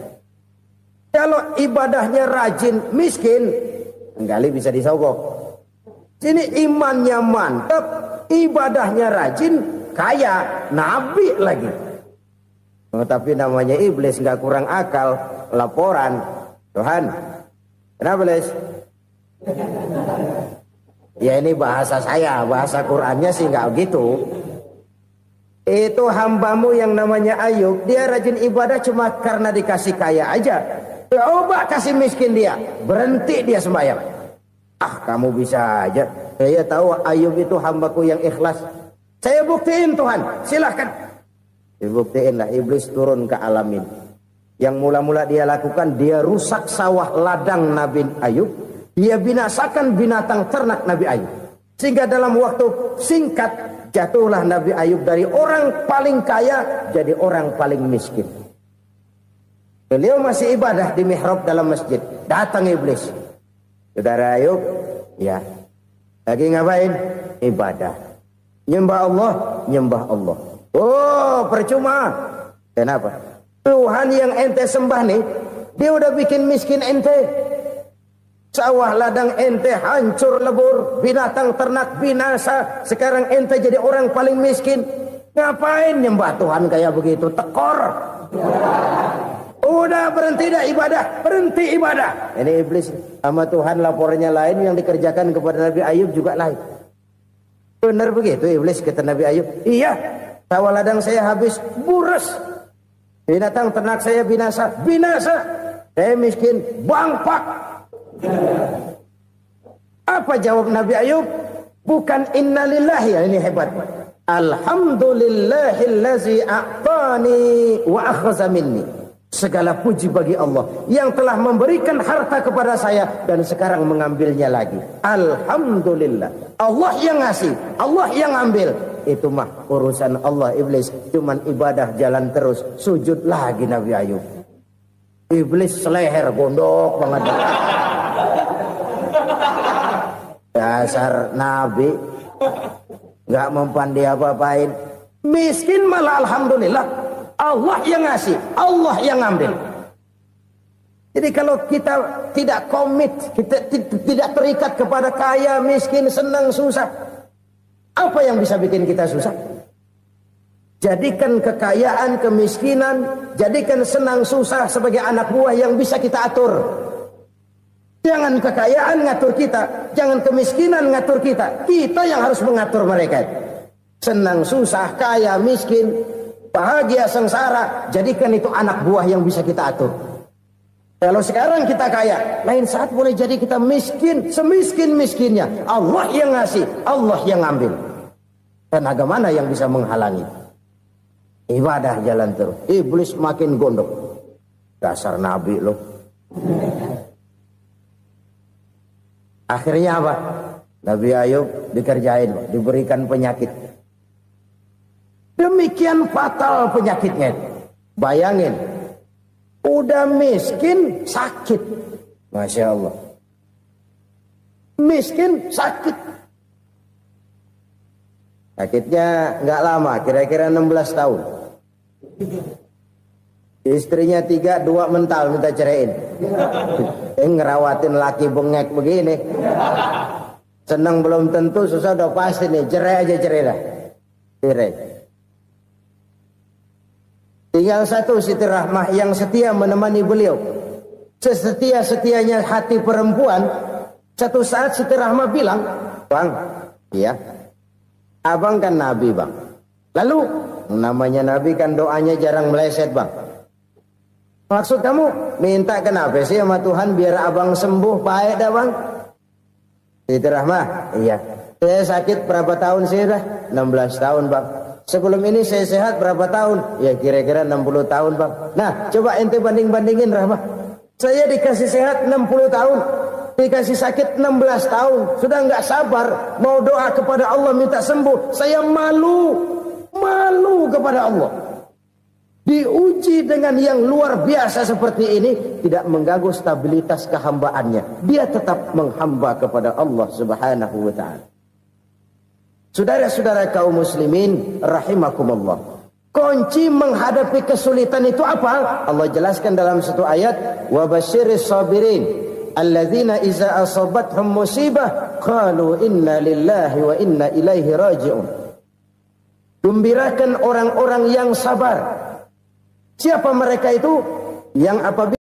Kalau ibadahnya rajin, miskin, kali bisa disogok. Sini imannya mantap, ibadahnya rajin, kaya, nabi lagi. Oh, tapi namanya iblis nggak kurang akal. Laporan, Tuhan, kenapa Les? Ya ini bahasa saya, bahasa Qurannya sih nggak gitu. Itu hambamu yang namanya Ayub, dia rajin ibadah cuma karena dikasih kaya aja. Coba kasih miskin dia, berhenti dia sembahyang. Ah, kamu bisa aja. Saya tahu Ayub itu hambaku yang ikhlas. Saya buktiin Tuhan, silahkan. Dibuktiin lah, iblis turun ke alamin. Yang mula-mula dia lakukan, dia rusak sawah ladang Nabi Ayub. Dia binasakan binatang ternak Nabi Ayub. Sehingga dalam waktu singkat, jatuhlah Nabi Ayub dari orang paling kaya jadi orang paling miskin. Beliau masih ibadah di mihrab dalam masjid. Datang iblis. Saudara Ayub, ya, lagi ngapain? Ibadah. Nyembah Allah, nyembah Allah. Oh, percuma. Kenapa? Tuhan yang ente sembah nih, dia udah bikin miskin ente. Sawah ladang ente hancur lebur, binatang ternak binasa. Sekarang ente jadi orang paling miskin. Ngapain nyembah Tuhan kayak begitu? Tekor. Udah berhenti dah ibadah, berhenti ibadah. Ini iblis sama Tuhan laporannya lain, yang dikerjakan kepada Nabi Ayub juga lain. Benar begitu iblis kata Nabi Ayub? Iya. Sawah ladang saya habis, buras. Binatang ternak saya binasa, binasa. Saya miskin, bangpak. Apa jawab Nabi Ayub? Bukan innalillahi, ya ini hebat. Alhamdulillahillazi a'tani wa akhza minni. Segala puji bagi Allah yang telah memberikan harta kepada saya dan sekarang mengambilnya lagi. Alhamdulillah. Allah yang ngasih, Allah yang ambil. Itu mah urusan Allah. Iblis cuman ibadah jalan terus, sujud lagi Nabi Ayub. Iblis seleher gondok banget. Dasar Nabi nggak mempan dia apa-apain. Miskin malah alhamdulillah. Allah yang ngasih, Allah yang ambil. Jadi kalau kita tidak komit, kita tidak terikat kepada kaya, miskin, senang, susah, apa yang bisa bikin kita susah? Jadikan kekayaan, kemiskinan, jadikan senang, susah sebagai anak buah yang bisa kita atur. Jangan kekayaan ngatur kita, jangan kemiskinan ngatur kita. Kita yang harus mengatur mereka. Senang, susah, kaya, miskin, bahagia, sengsara, jadikan itu anak buah yang bisa kita atur. Kalau sekarang kita kaya, lain saat boleh jadi kita miskin, semiskin-miskinnya. Allah yang ngasih, Allah yang ngambil. Tenaga mana yang bisa menghalangi? Ibadah jalan terus. Iblis makin gondok. Dasar nabi loh. Akhirnya apa? Nabi Ayub dikerjain, diberikan penyakit. Demikian fatal penyakitnya. Bayangin, udah miskin, sakit. Masya Allah. Miskin, sakit. Sakitnya nggak lama, kira-kira 16 tahun. Istrinya 3, 2 mental minta ceraiin. Ngerawatin laki bengek begini. Senang belum tentu, susah udah pasti nih. Cerai aja, cerai dah. Cerai. Tinggal satu Siti Rahmah yang setia menemani beliau. Sesetia-setianya hati perempuan. Satu saat Siti Rahmah bilang, "Bang, iya, abang kan Nabi, Bang. Lalu, namanya Nabi kan doanya jarang meleset, Bang. Maksud kamu minta kenapa sih sama Tuhan biar abang sembuh baik dah, Bang?" Siti Rahmah, "Iya. Saya sakit berapa tahun sih dah? 16 tahun, Bang. Sebelum ini saya sehat berapa tahun? Ya kira-kira 60 tahun, Bang. Nah, coba ente banding-bandingin, Rahmah. Saya dikasih sehat 60 tahun. Dikasih sakit 16 tahun. Sudah nggak sabar mau doa kepada Allah minta sembuh. Saya malu kepada Allah. Diuji dengan yang luar biasa seperti ini, tidak mengganggu stabilitas kehambaannya. Dia tetap menghamba kepada Allah Subhanahu wa ta'ala. Saudara-saudara kaum muslimin rahimakumullah. Kunci menghadapi kesulitan itu apa? Allah jelaskan dalam satu ayat, wa basyiris sabirin alladzina iza asabathum musibah qalu inna lillahi wa inna ilaihi raji'un. Gembirakan orang-orang yang sabar. Siapa mereka itu? Yang apabila